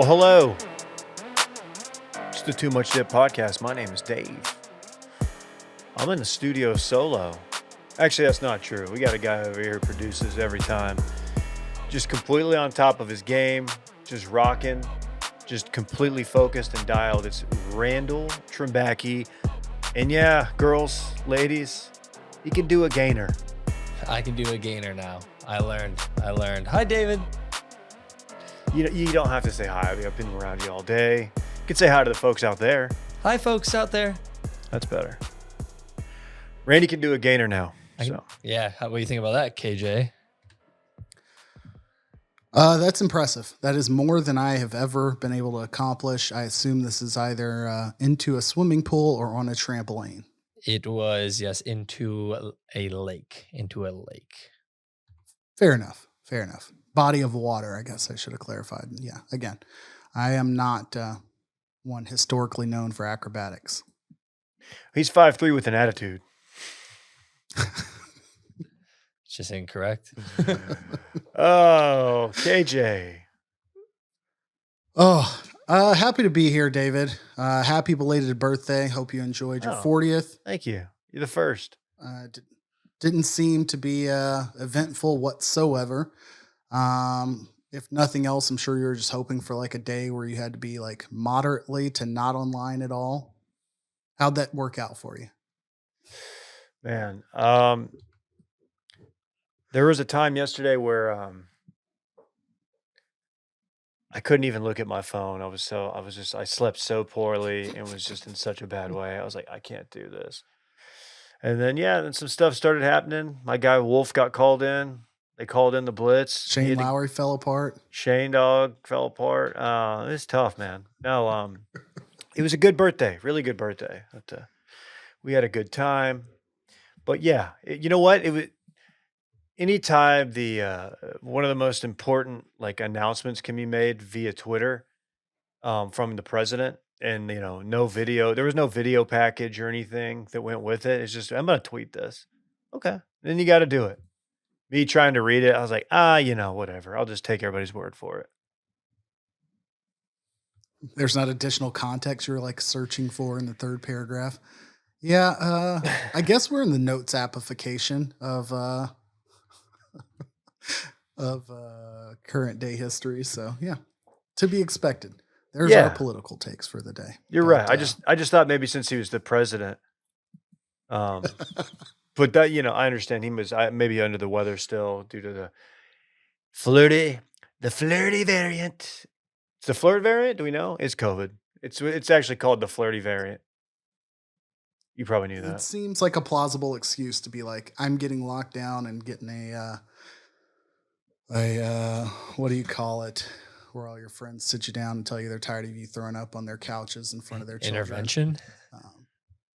Well, hello. It's the Too Much Dip podcast. My name is Dave. I'm in the studio solo. Actually, that's not true. We got a guy over here who produces every time. Just completely on top of his game, just rocking, just completely focused and dialed. It's Randall Trimbacki. And yeah, girls, ladies, he can do a gainer. I can do a gainer now. I learned. Hi, David. You don't have to say hi. I've been around you all day. You can say hi to the folks out there. Hi, folks out there. That's better. Randy can do a gainer now. Yeah. What do you think about that, KJ? That's impressive. That is more than I have ever been able to accomplish. I assume this is either into a swimming pool or on a trampoline. It was, yes, into a lake. Fair enough. Body of water, I guess I should have clarified. Yeah, again, I am not one historically known for acrobatics. He's 5'3" with an attitude. It's just incorrect. Oh, KJ. Happy to be here, David. Happy belated birthday. Hope you enjoyed your 40th. Thank you. You're the first. Didn't seem to be eventful whatsoever. If nothing else, I'm sure you were just hoping for like a day where you had to be like moderately to not online at all. How'd that work out for you? Man, there was a time yesterday where I couldn't even look at my phone. I slept so poorly and was just in such a bad way. I was like, I can't do this. And then some stuff started happening. My guy Wolf got called in. They called in the blitz. Shane Lowry fell apart. Shane Dog fell apart. It was tough, man. No, it was a good birthday, really good birthday. We had a good time. But yeah, you know what? It was anytime one of the most important like announcements can be made via Twitter from the president, and no video. There was no video package or anything that went with it. It's just I'm gonna tweet this. Okay, then you got to do it. Me trying to read it, I was like, whatever. I'll just take everybody's word for it. There's not additional context you're like searching for in the third paragraph. Yeah, I guess we're in the notes application of current day history. So yeah, to be expected. There's our political takes for the day. You're right. I just thought maybe since he was the president, but that I understand he was maybe under the weather still due to the flirty variant. It's the flirt variant. Do we know? It's COVID. It's actually called the flirty variant. You probably knew that. It seems like a plausible excuse to be like, I'm getting locked down and getting what do you call it? Where all your friends sit you down and tell you they're tired of you throwing up on their couches in front of their children. Intervention?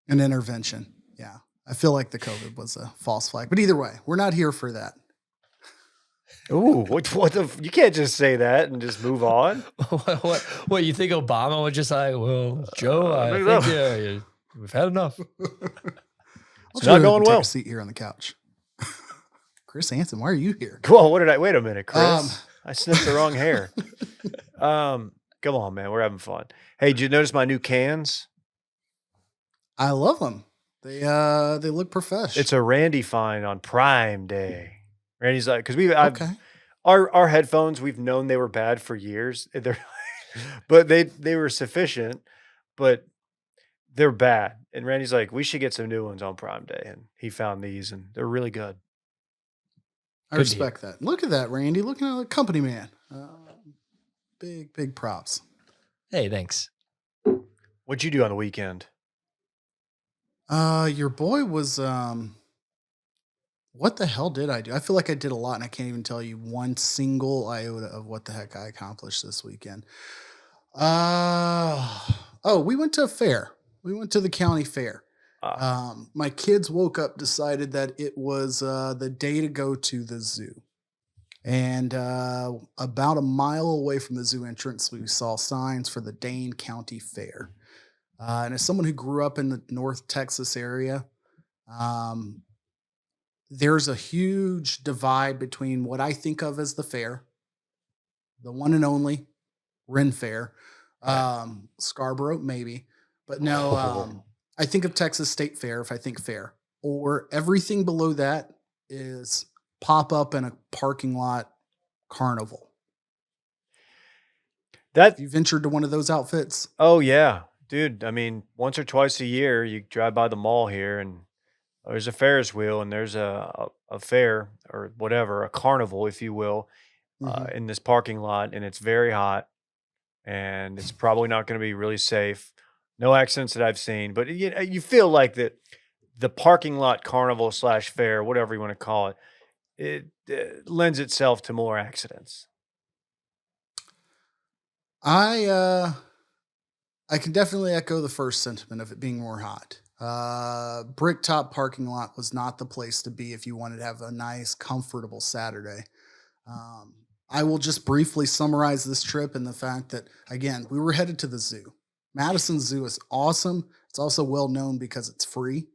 An intervention. Yeah. I feel like the COVID was a false flag. But either way, we're not here for that. Ooh, you can't just say that and just move on. What you think Obama would just like, well, Joe, I think we've had enough. It's not going well. Take a seat here on the couch. Chris Hansen, why are you here? Well, wait a minute, Chris. I sniffed the wrong hair. Come on, man. We're having fun. Hey, did you notice my new cans? I love them. They look professional. It's a Randy find on Prime Day. Randy's like, because our headphones, we've known they were bad for years. But they were sufficient, but they're bad. And Randy's like, we should get some new ones on Prime Day. And he found these, and they're really good. I respect that. Look at that, Randy. Looking at a company man. Big props. Hey, thanks. What'd you do on the weekend? Your boy was, what the hell did I do? I feel like I did a lot, and I can't even tell you one single iota of what the heck I accomplished this weekend. We went to a fair. We went to the county fair. My kids woke up, decided that it was the day to go to the zoo. And about a mile away from the zoo entrance, we saw signs for the Dane County Fair. And as someone who grew up in the North Texas area, there's a huge divide between what I think of as the fair, the one and only, Ren Fair, Scarborough, maybe. But no, I think of Texas State Fair if I think fair. Or everything below that is pop up in a parking lot carnival. That You ventured to one of those outfits? Oh yeah, dude. I mean, once or twice a year, you drive by the mall here, and there's a Ferris wheel, and there's a fair or whatever, a carnival, if you will, Mm-hmm. in this parking lot, and it's very hot, and it's probably not going to be really safe. No accidents that I've seen, but you feel like that the parking lot carnival slash fair, whatever you want to call it, lends itself to more accidents. I can definitely echo the first sentiment of it being more hot. Bricktop parking lot was not the place to be if you wanted to have a nice, comfortable Saturday. I will just briefly summarize this trip in the fact that, again, we were headed to the zoo. Madison Zoo is awesome. It's also well known because it's free.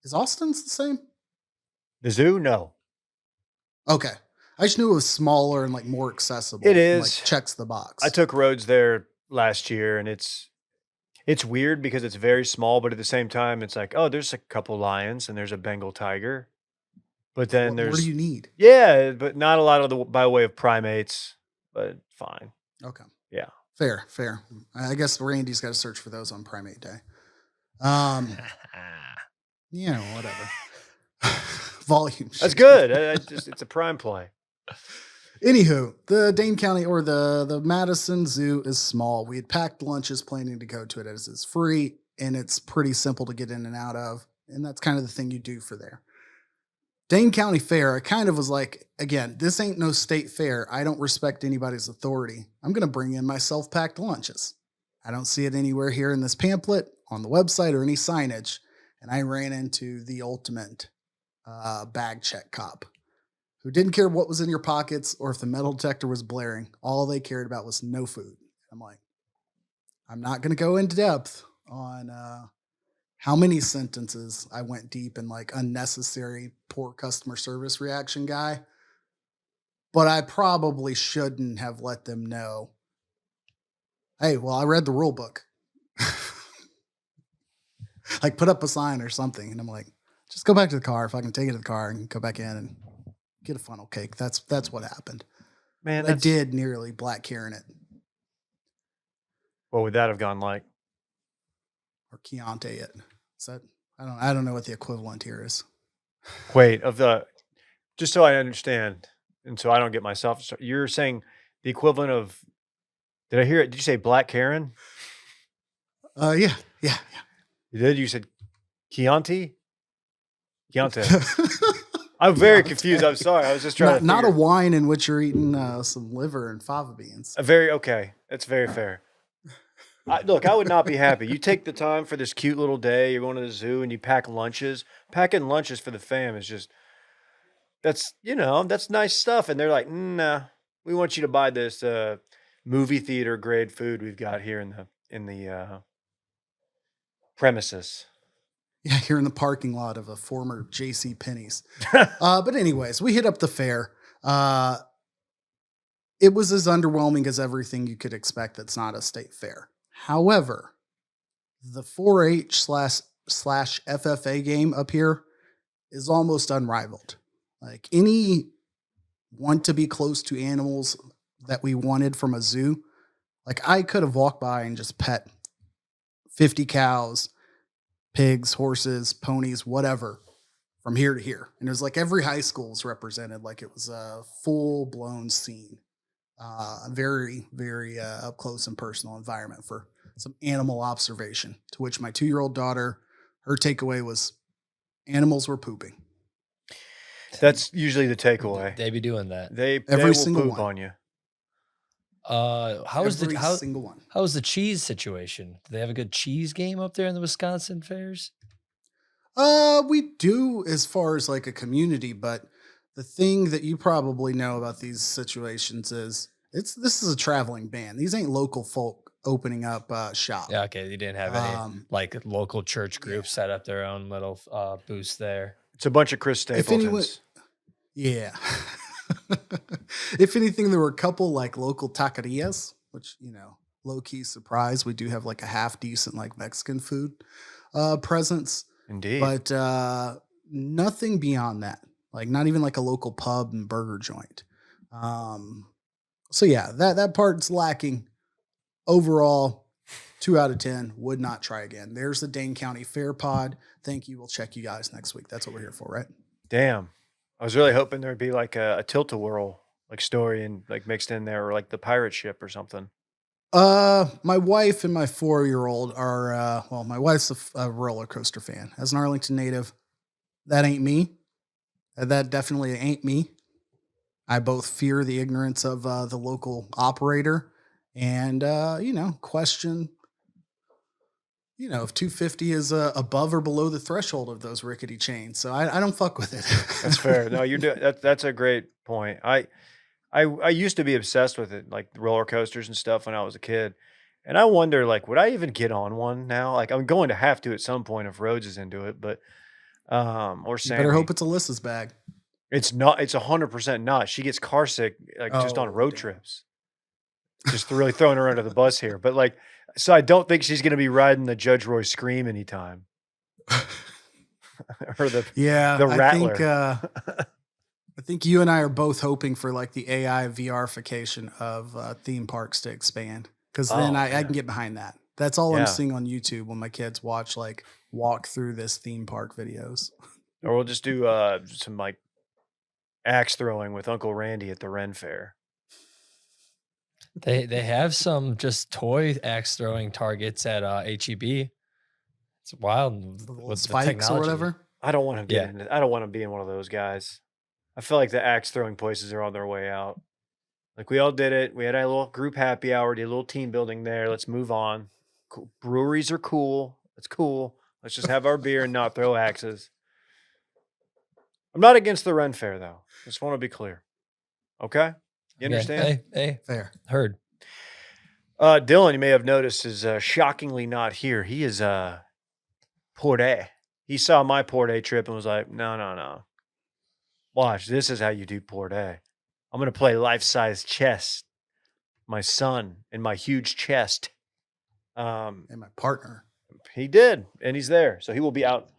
Is Austin's the same? The zoo, no, Okay. I just knew it was smaller and like more accessible. it and, like is. checks the box. I took roads there last year, and it's weird because it's very small, but at the same time, it's like, oh, there's a couple lions and there's a Bengal tiger, but then What more do there's you need? yeah, but not a lot of the by way of primates, but fine. Okay. Yeah. Fair, fair. I guess Randy's got to search for those on Primate Day. Yeah, whatever. Volume. That's shift. good. It's a prime play. Anywho, the Dane County or the Madison Zoo is small. We had packed lunches planning to go to it as it's free and it's pretty simple to get in and out of. And that's kind of the thing you do for there. Dane County Fair, I kind of was like, again, this ain't no state fair. I don't respect anybody's authority. I'm going to bring in my self-packed lunches. I don't see it anywhere here in this pamphlet, on the website, or any signage. And I ran into the ultimate bag check cop who didn't care what was in your pockets or if the metal detector was blaring. All they cared about was no food. I'm like, I'm not going to go into depth on how many sentences I went deep in like unnecessary poor customer service reaction guy, but I probably shouldn't have let them know, hey, well, I read the rule book. Like put up a sign or something. And I'm like, just go back to the car. If I can take it to the car and go back in and get a funnel cake. That's what happened. Man, I did nearly Black Karen it. What would that have gone like? Or Chianti it. Is that I don't know what the equivalent here is. Wait, just so I understand, and so I don't get myself. You're saying the equivalent of? Did I hear it? Did you say Black Karen? Yeah. You did. You said Chianti. Chianti. I'm very confused. I'm sorry. I was just trying to. Not a wine in which you're eating some liver and fava beans. Okay. That's very fair. Look, I would not be happy. You take the time for this cute little day. You're going to the zoo and you pack lunches. Packing lunches for the fam is just that's nice stuff. And they're like, nah, we want you to buy this movie theater grade food we've got here in the premises. Yeah, here in the parking lot of a former J.C. Penney's. But anyways, we hit up the fair. It was as underwhelming as everything you could expect that's not a state fair. However, the 4-H slash FFA game up here is almost unrivaled. Like any want to be close to animals that we wanted from a zoo, like I could have walked by and just pet 50 cows, pigs, horses, ponies, whatever, from here to here. And it was like every high school was represented like it was a full-blown scene. Very, very up close and personal environment for some animal observation, to which my 2-year-old daughter, her takeaway was animals were pooping. That's usually the takeaway. They be doing that. They Every will single poop one. on you. Every single one. How's the cheese situation? Do they have a good cheese game up there in the Wisconsin fairs? We do as far as like a community, but the thing that you probably know about these situations is this is a traveling band. These ain't local folk opening up shop. Yeah, okay. They didn't have any like local church groups set up their own little booths there. It's a bunch of Chris Stapletons. Yeah. If anything, there were a couple like local taquerias, which, low key surprise. We do have like a half decent like Mexican food presence, Indeed. but nothing beyond that. Like not even like a local pub and burger joint. So yeah, that part's lacking. Overall, 2 out of 10. Would not try again. There's the Dane County Fair Pod. Thank you. We'll check you guys next week. That's what we're here for, right? Damn. I was really hoping there'd be like a tilt-a-whirl like story and like mixed in there, or like the pirate ship or something. My wife and my 4-year-old are, my wife's a roller coaster fan. As an Arlington native, that ain't me. That definitely ain't me. I both fear the ignorance of the local operator and, question, if 250 is above or below the threshold of those rickety chains. So I don't fuck with it. That's fair. No, you're doing that's a great point. I used to be obsessed with it, like the roller coasters and stuff when I was a kid. And I wonder, like, would I even get on one now? Like, I'm going to have to at some point if Rhodes is into it, but or You better hope Sammy. it's Alyssa's bag. It's not. It's 100% not. She gets car sick like just on Oh, road damn. trips. Just really throwing her under the bus here, but like, so I don't think she's going to be riding the Judge Roy Scream anytime, or Yeah, the I think Rattler. I think you and I are both hoping for like the AI VRification of theme parks to expand, because then Oh I can man, get behind that. That's all I'm yeah. seeing on YouTube when my kids watch like walk through this theme park videos. Or we'll just do some like axe throwing with Uncle Randy at the Ren Fair. They have some just toy axe throwing targets at HEB. It's wild The little with the spikes or technology. whatever. I don't want to Yeah. get into. I don't want to be in one of those guys. I feel like the axe throwing places are on their way out. Like we all did it. We had a little group happy hour, did a little team building there. Let's move on. Cool. Breweries are cool. It's cool. Let's just have our beer and not throw axes. I'm not against the Ren Fair though. Just want to be clear. Okay, you Okay. understand? Hey, Fair. heard. Dylan, you may have noticed, is shockingly not here. He is Port A. He saw my Port A trip and was like, no. Watch, this is how you do Port A. I'm going to play life-size chess. My son in my huge chest. And my partner. He did, and he's there. So he will be out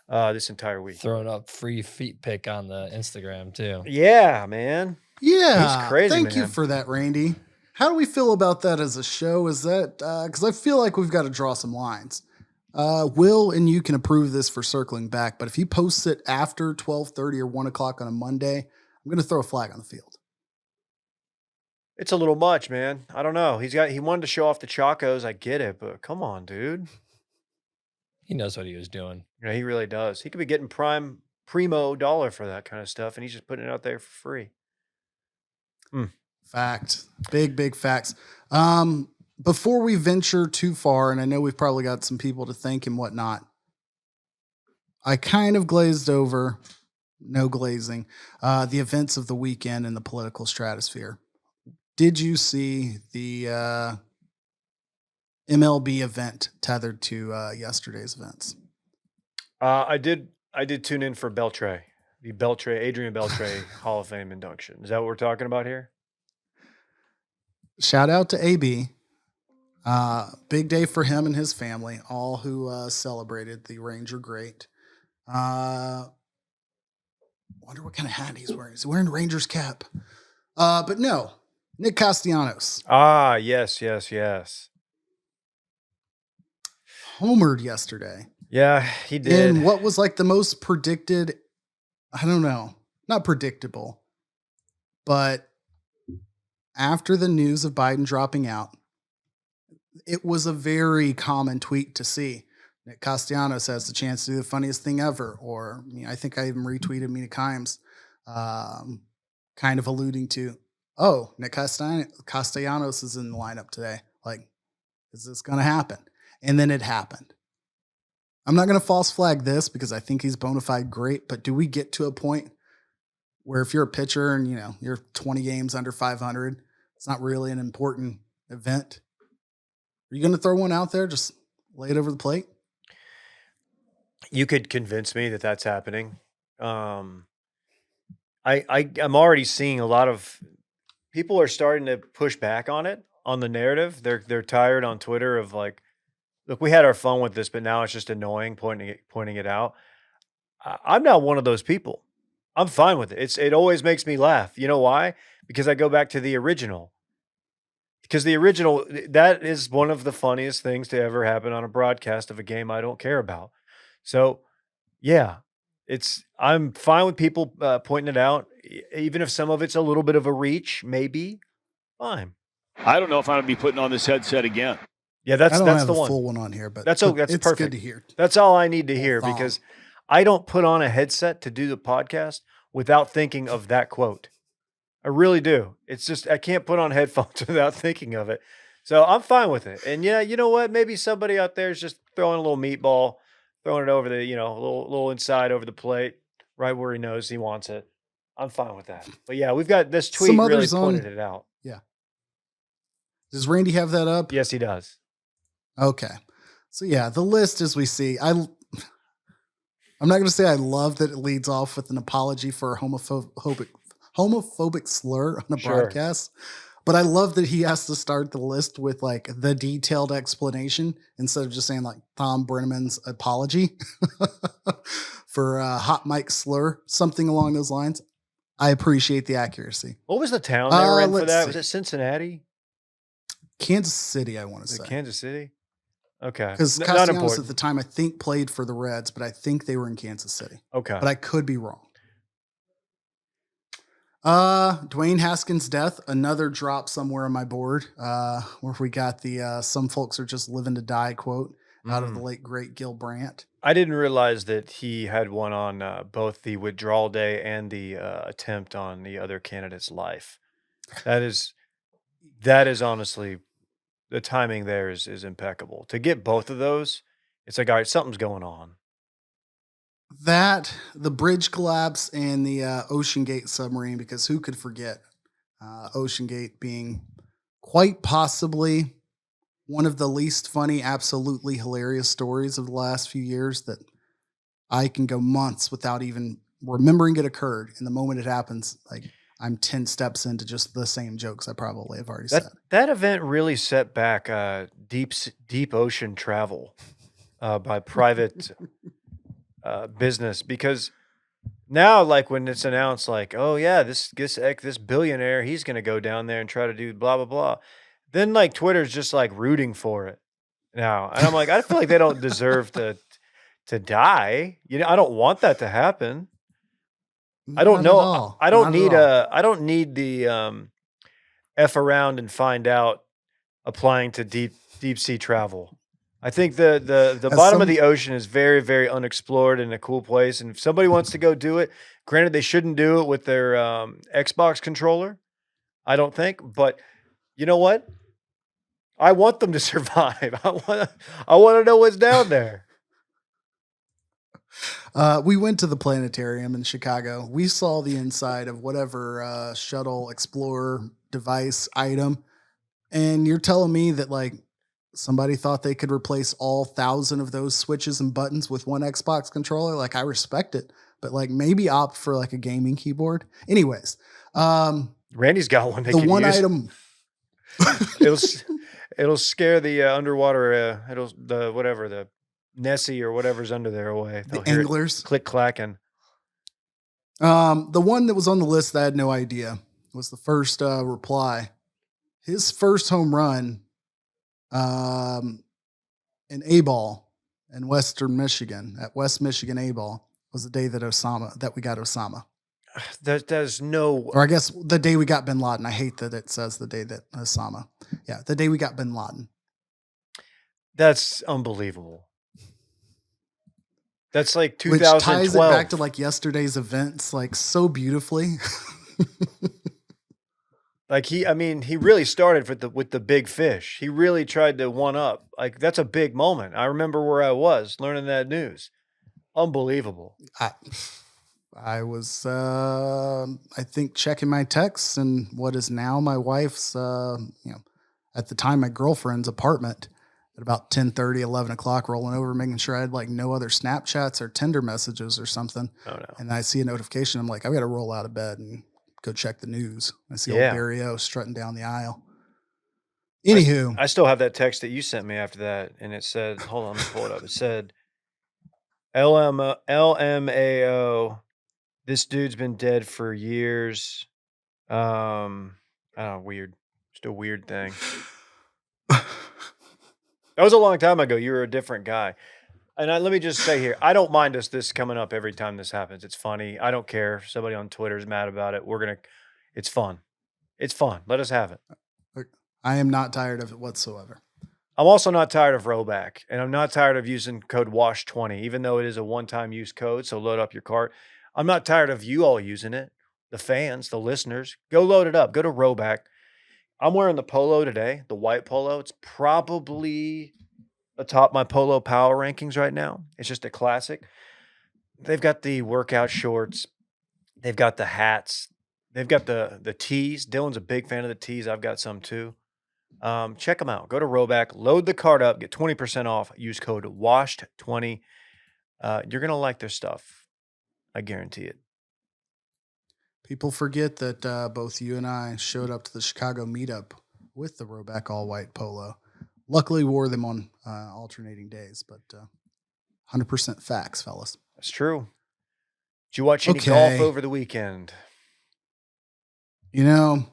this entire week. Throwing up free feet pic on the Instagram too. Yeah, man. Yeah. He's crazy, Thank you man. for that, Randy. How do we feel about that as a show? Is that because I feel like we've got to draw some lines. Will and you can approve this for circling back, but if he posts it after 12:30 or 1 o'clock on a Monday, I'm going to throw a flag on the field. It's a little much, man. I don't know. He wanted to show off the Chacos. I get it, but come on, dude. He knows what he was doing. Yeah, he really does. He could be getting primo dollar for that kind of stuff, and he's just putting it out there for free. Fact. Big facts. Before we venture too far, and I know we've probably got some people to thank and whatnot, I kind of glazed over, no glazing, the events of the weekend in the political stratosphere. Did you see the MLB event tethered to yesterday's events? I did tune in for Beltre, Adrian Beltre Hall of Fame induction. Is that what we're talking about here? Shout out to AB. Big day for him and his family, all who celebrated the Ranger great. Wonder what kind of hat he's wearing. Is he wearing a Ranger's cap? But no, Nick Castellanos. Ah, yes. Homered yesterday. Yeah, he did. In what was like the most predicted, I don't know, not predictable, but after the news of Biden dropping out, it was a very common tweet to see. Nick Castellanos has the chance to do the funniest thing ever. Or I think I even retweeted Mina Kimes, kind of alluding to, oh, Nick Castellanos is in the lineup today. Like, is this going to happen? And then it happened. I'm not going to false flag this because I think he's bona fide great, but do we get to a point where if you're a pitcher and you're 20 games under 500, it's not really an important event? Are you going to throw one out there? Just lay it over the plate? You could convince me that that's happening. I'm already seeing a lot of people are starting to push back on it on the narrative. They're tired on Twitter of like, look, we had our fun with this, but now it's just annoying pointing it out. I'm not one of those people. I'm fine with it. It always makes me laugh. You know why? Because I go back to the original. Because the original, that is one of the funniest things to ever happen on a broadcast of a game I don't care about. So, yeah, I'm fine with people pointing it out, even if some of it's a little bit of a reach, maybe. Fine. I don't know if I'm going to be putting on this headset again. Yeah, I that's don't have the a one. full one on here, but That's it's perfect. good to hear. That's all I need to hear thong. because I don't put on a headset to do the podcast without thinking of that quote. I really do. It's just I can't put on headphones without thinking of it. So I'm fine with it. And yeah, you know what? Maybe somebody out there is just throwing a little meatball, throwing it over the, a little inside over the plate, right where he knows he wants it. I'm fine with that. But yeah, we've got this tweet Some really others pointed it out. Yeah. Does Randy have that up? Yes, he does. Okay. So yeah, the list as we see, I'm not going to say I love that it leads off with an apology for a homophobic slur on a broadcast, but I love that he has to start the list with like the detailed explanation instead of just saying like Tom Brenneman's apology for hot mic slur, something along those lines. I appreciate the accuracy. What was the town they were in for that? see. Was it Cincinnati? Kansas City, I want to say. Kansas City? Okay. Because Not Castellanos important. at the time, I think, played for the Reds, but I think they were in Kansas City. Okay. But I could be wrong. Dwayne Haskins' death, another drop somewhere on my board, where we got the some folks are just living to die quote out of the late, great Gil Brandt. I didn't realize that he had one on both the withdrawal day and the attempt on the other candidate's life. That is honestly, the timing there is impeccable. To get both of those, it's like, all right, something's going on. That, the bridge collapse, and the Ocean Gate submarine, because who could forget Ocean Gate being quite possibly one of the least funny, absolutely hilarious stories of the last few years that I can go months without even remembering it occurred. And the moment it happens, like I'm 10 steps into just the same jokes I probably have already said. That event really set back deep ocean travel by private business, because now, like when it's announced, like, oh yeah, this billionaire, he's going to go down there and try to do blah blah blah. Then like Twitter's just like rooting for it now, and I'm like, I feel like they don't deserve to die. I don't want that to happen. I don't know. I don't need the F around and find out applying to deep sea travel. I think the bottom of the ocean is very, very unexplored and a cool place. And if somebody wants to go do it, granted, they shouldn't do it with their Xbox controller, I don't think. But you know what? I want them to survive. I want to know what's down there. We went to the planetarium in Chicago. We saw the inside of whatever shuttle explorer device item. And you're telling me that like somebody thought they could replace all 1,000 of those switches and buttons with one Xbox controller? Like, I respect it, but like maybe opt for like a gaming keyboard. Anyways, Randy's got one. The one item. It'll scare the underwater. The Nessie or whatever's under there away. The anglers. Click clacking. The one that was on the list that I had no idea was the first reply. His first home run in A-ball in Western Michigan, at West Michigan A-ball, was the day that we got Osama. There's no... Or I guess the day we got Bin Laden. I hate that it says the day that Osama. Yeah, the day we got Bin Laden. That's unbelievable. That's like 2012. Which ties it back to like yesterday's events, like so beautifully. Like he really started with the big fish. He really tried to one up. Like that's a big moment. I remember where I was learning that news. Unbelievable. I was, I think, checking my texts in what is now my wife's, at the time my girlfriend's apartment at about 10:30, 11 o'clock, rolling over, making sure I had like no other Snapchats or Tinder messages or something. Oh no! And I see a notification. I'm like, I've got to roll out of bed and go check the news. I see old Barry O strutting down the aisle. Anywho, I still have that text that you sent me after that, and it said, hold on, let me pull it up. It said, LMAO, this dude's been dead for years. Weird. Just a weird thing. That was a long time ago. You were a different guy. And let me just say here, I don't mind this coming up every time this happens. It's funny. I don't care if somebody on Twitter is mad about it. It's fun. It's fun. Let us have it. I am not tired of it whatsoever. I'm also not tired of rollback, and I'm not tired of using code WASH20, even though it is a one-time use code, so load up your cart. I'm not tired of you all using it, the fans, the listeners. Go load it up. Go to rollback. I'm wearing the polo today, the white polo. It's probably atop my polo power rankings right now. It's just a classic. They've got the workout shorts. They've got the hats. They've got the tees. Dylan's a big fan of the tees. I've got some too. Check them out. Go to Roback, load the cart up, get 20% off. Use code WASHED20. You're going to like their stuff. I guarantee it. People forget that both you and I showed up to the Chicago meetup with the Roback all white polo. Luckily, wore them on alternating days, but 100% facts, fellas. That's true. Did you watch any Okay. golf over the weekend? You know,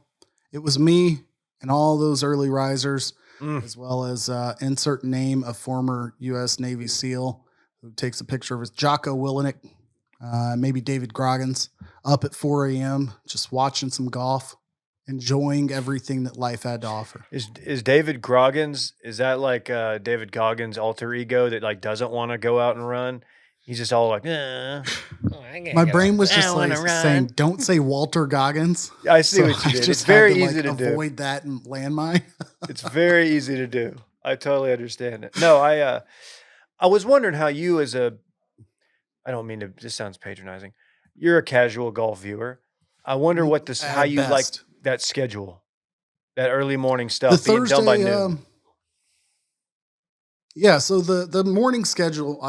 it was me and all those early risers, as well as insert name of former U.S. Navy SEAL who takes a picture of his Jocko Willenick, maybe David Groggins, up at 4 a.m., just watching some golf, enjoying everything that life had to offer. Is David Groggins, is that like David Goggins' alter ego that like doesn't want to go out and run? He's just all like, My brain was just like saying, don't say Walter Goggins. I see what you did. It's very easy to do. Avoid that and landmine. It's very easy to do. I totally understand it. No, I was wondering how you I don't mean to, this sounds patronizing. You're a casual golf viewer. I wonder how you like that schedule, that early morning stuff. The being done by Thursday, noon. yeah. So the morning schedule,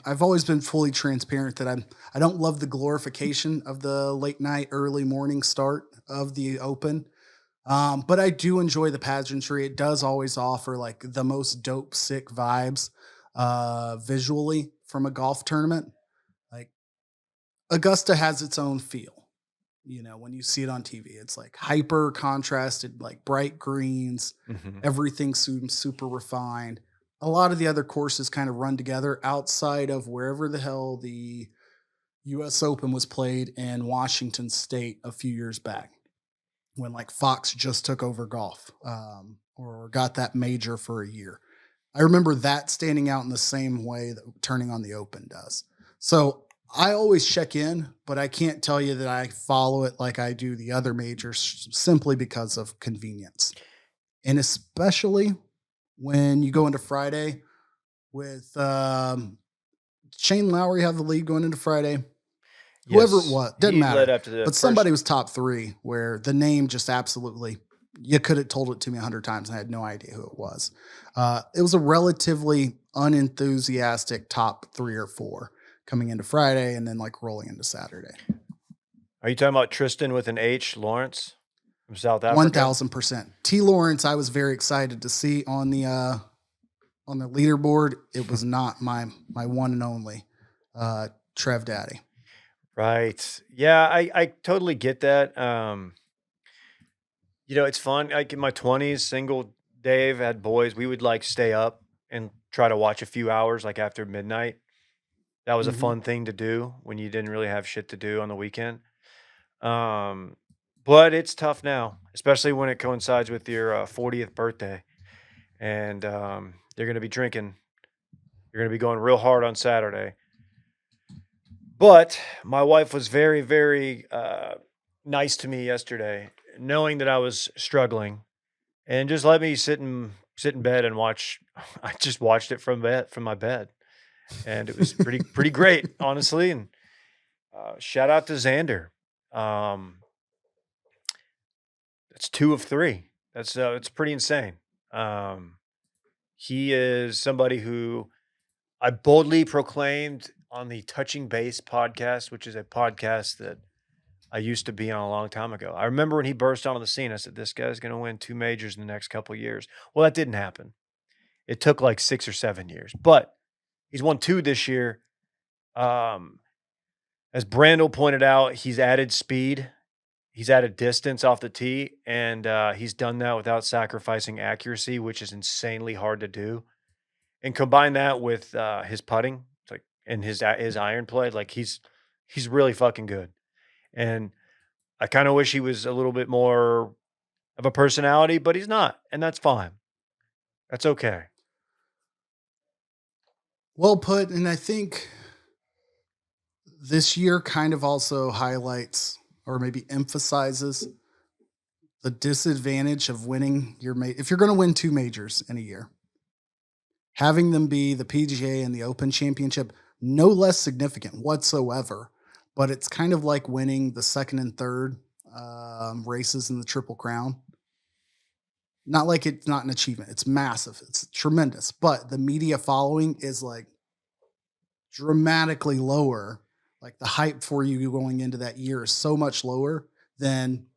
I've always been fully transparent that I don't love the glorification of the late night, early morning start of the Open. But I do enjoy the pageantry. It does always offer like the most dope, sick vibes, visually from a golf tournament. Like Augusta has its own feel. You know, when you see it on TV, it's like hyper contrasted, like bright greens, everything super refined. A lot of the other courses kind of run together outside of wherever the hell the U.S. Open was played in Washington State a few years back when like Fox just took over golf or got that major for a year. I remember that standing out in the same way that turning on the Open does. So I always check in, but I can't tell you that I follow it like I do the other majors simply because of convenience. And especially when you go into Friday with Shane Lowry have the lead going into Friday. Whoever it was, doesn't matter. But somebody was top 3 where the name just absolutely, you could have told it to me 100 times and I had no idea who it was. It was a relatively unenthusiastic top 3 or 4 coming into Friday and then like rolling into Saturday. Are you talking about Tristan with an H, Lawrence from South Africa? 1,000%. T. Lawrence, I was very excited to see on the leaderboard. It was not my one and only Trev Daddy. Right. Yeah, I totally get that. You know, it's fun. Like in my 20s, single Dave had boys. We would like stay up and try to watch a few hours like after midnight. That was a fun thing to do when you didn't really have shit to do on the weekend. But it's tough now, especially when it coincides with your 40th birthday. And you're going to be drinking. You're going to be going real hard on Saturday. But my wife was very, very nice to me yesterday, knowing that I was struggling, and just let me sit in bed and watch. I just watched it from my bed, and it was pretty great, honestly. And shout out to Xander. That's 2 of 3. That's it's pretty insane. He is somebody who I boldly proclaimed on the Touching Base podcast, which is a podcast that I used to be on a long time ago. I remember when he burst onto the scene, I said, this guy's going to win 2 majors in the next couple of years. Well, that didn't happen. It took like 6 or 7 years, but he's won 2 this year. As Brandel pointed out, he's added speed. He's added distance off the tee, and he's done that without sacrificing accuracy, which is insanely hard to do. And combine that with his putting, like, and his iron play, like he's really fucking good. And I kind of wish he was a little bit more of a personality, but he's not, and that's fine. That's okay. Well put, and I think this year kind of also highlights or maybe emphasizes the disadvantage of winning your if you're going to win 2 majors in a year, having them be the PGA and the Open Championship, no less significant whatsoever. But it's kind of like winning the second and third races in the Triple Crown. Not like it's not an achievement. It's massive. It's tremendous. But the media following is like dramatically lower. Like the hype for you going into that year is so much lower than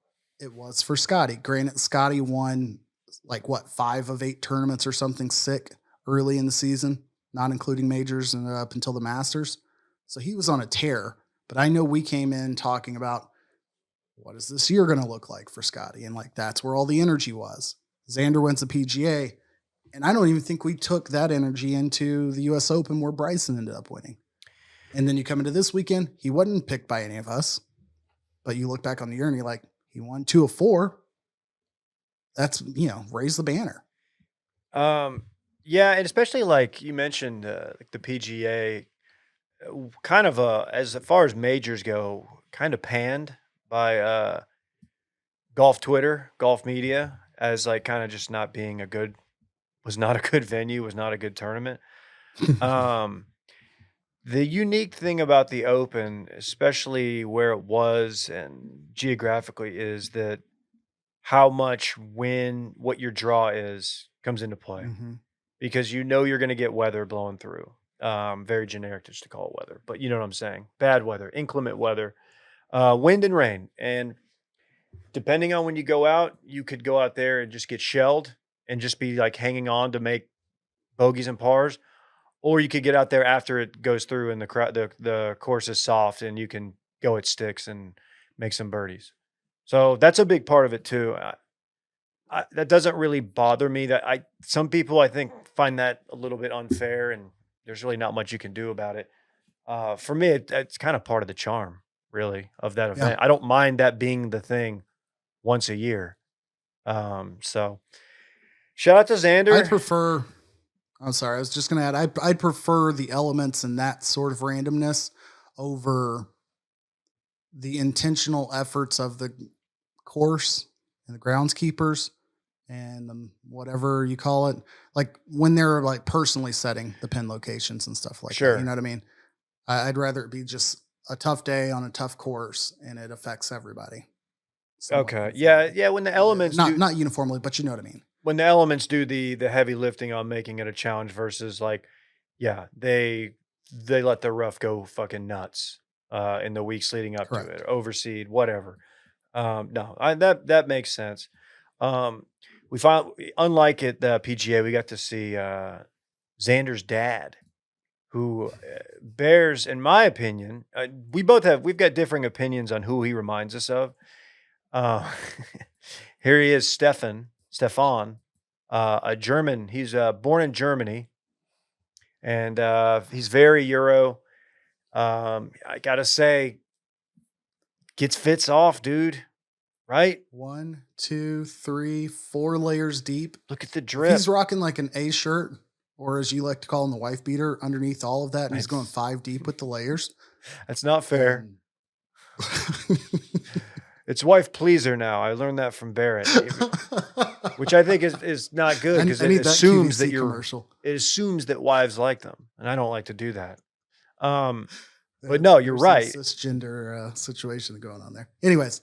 it was for Scotty. Granted, Scotty won like 5 of 8 tournaments or something sick early in the season, not including majors and up until the Masters. So he was on a tear. But I know we came in talking about what is this year going to look like for Scotty? And like, that's where all the energy was. Xander wins the PGA. And I don't even think we took that energy into the US Open where Bryson ended up winning. And then you come into this weekend, he wasn't picked by any of us, but you look back on the year and you're like, he won 2 of 4. That's, raise the banner. Yeah. And especially like you mentioned, like the PGA, kind of as far as majors go, kind of panned by golf Twitter, golf media, as like kind of just not being was not a good venue, was not a good tournament. The unique thing about the Open, especially where it was and geographically, is that how much what your draw is comes into play. Mm-hmm. Because you're going to get weather blowing through. Very generic just to call it weather, but you know what I'm saying. Bad weather, inclement weather, wind and rain. And depending on when you go out, you could go out there and just get shelled and just be like hanging on to make bogeys and pars. Or you could get out there after it goes through and the course is soft and you can go at sticks and make some birdies. So that's a big part of it too. That doesn't really bother me. Some people I think find that a little bit unfair, and there's really not much you can do about it. For me, it's kind of part of the charm, really, of that event. Yeah. I don't mind that being the thing once a year. So shout out to Xander. I'm sorry, I was just going to add, I'd prefer the elements and that sort of randomness over the intentional efforts of the course and the groundskeepers and whatever you call it, like when they're like personally setting the pin locations and stuff like that. You know what I mean? I'd rather it be just a tough day on a tough course and it affects everybody. Okay. Yeah. When the elements not uniformly, but you know what I mean? When the elements do the heavy lifting on making it a challenge versus like, yeah, they let the rough go fucking nuts in the weeks leading up to it, overseed, whatever. That makes sense. We found, unlike at the PGA, we got to see Xander's dad, who bears, in my opinion, we've got differing opinions on who he reminds us of. Here he is, Stefan, a German. He's born in Germany, and he's very Euro. I gotta say, gets fits off, dude. Right? 1, 2, 3, 4 layers deep. Look at the drip. He's rocking like an A shirt, or as you like to call him, the wife beater underneath all of that, and he's going 5 deep with the layers. That's not fair. It's wife pleaser now. I learned that from Barrett, which I think is not good because it assumes that it assumes that wives like them, and I don't like to do that. But no, you're right. Cisgender situation going on there. Anyways,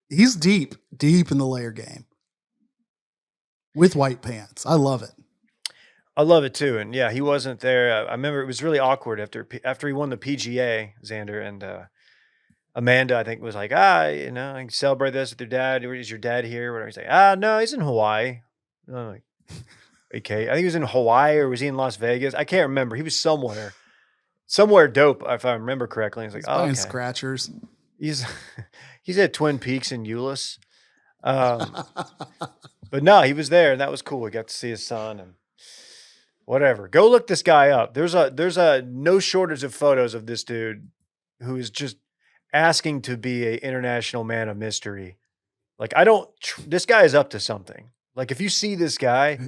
he's deep in the layer game with white pants. I love it. I love it too, and yeah, he wasn't there. I remember it was really awkward after he won the PGA, Xander, and Amanda, I think, was like, I can celebrate this with your dad. Is your dad here? Whatever. He's like, no, he's in Hawaii. And I'm like, okay. I think he was in Hawaii or was he in Las Vegas? I can't remember. He was somewhere dope, if I remember correctly. He's like, He's buying okay. scratchers. He's at Twin Peaks in Euless. But no, he was there and that was cool. We got to see his son and whatever. Go look this guy up. There's a no shortage of photos of this dude who is just asking to be a international man of mystery. Like this guy is up to something. Like if you see this guy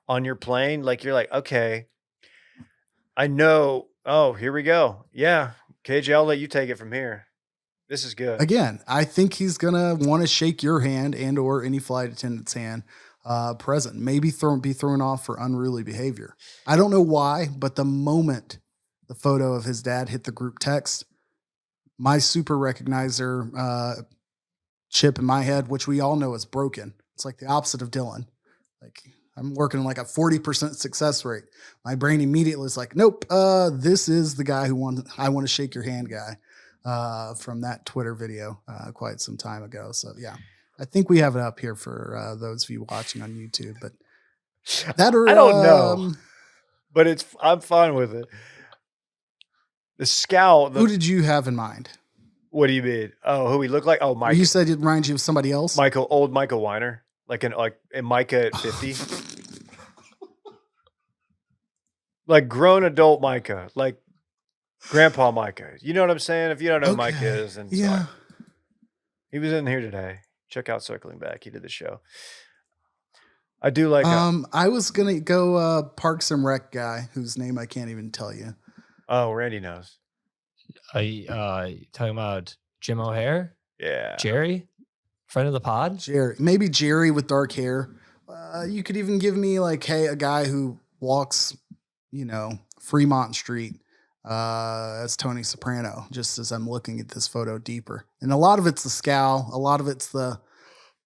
on your plane, like you're like, okay, I know. Oh, here we go. Yeah. KJ, I'll let you take it from here. This is good. Again, I think he's going to want to shake your hand and or any flight attendant's hand present. Maybe be thrown off for unruly behavior. I don't know why, but the moment the photo of his dad hit the group text, my super recognizer chip in my head, which we all know is broken. It's like the opposite of Dylan. Like I'm working on like a 40% success rate. My brain immediately is like, nope, this is the guy I want to shake your hand guy. From that Twitter video quite some time ago. So yeah, I think we have it up here for those of you watching on YouTube. But that I don't know, but I'm fine with it. The scowl. Who did you have in mind? What do you mean? Oh, who he looked like? Oh, Mike. You said it reminds you of somebody else. Old Michael Weiner, like a Micah at 50, like grown adult Micah, like. Grandpa Micah. You know what I'm saying? If you don't know who Micah is. And yeah. So he was in here today. Check out Circling Back. He did the show. I do like I was gonna go Parks and Rec guy whose name I can't even tell you. Oh, Randy knows. Are you talking about Jim O'Hare? Yeah. Jerry? Friend of the pod? Jerry. Maybe Jerry with dark hair. You could even give me like, hey, a guy who walks, Fremont Street. As Tony Soprano, just as I'm looking at this photo deeper. And a lot of it's the scowl. A lot of it's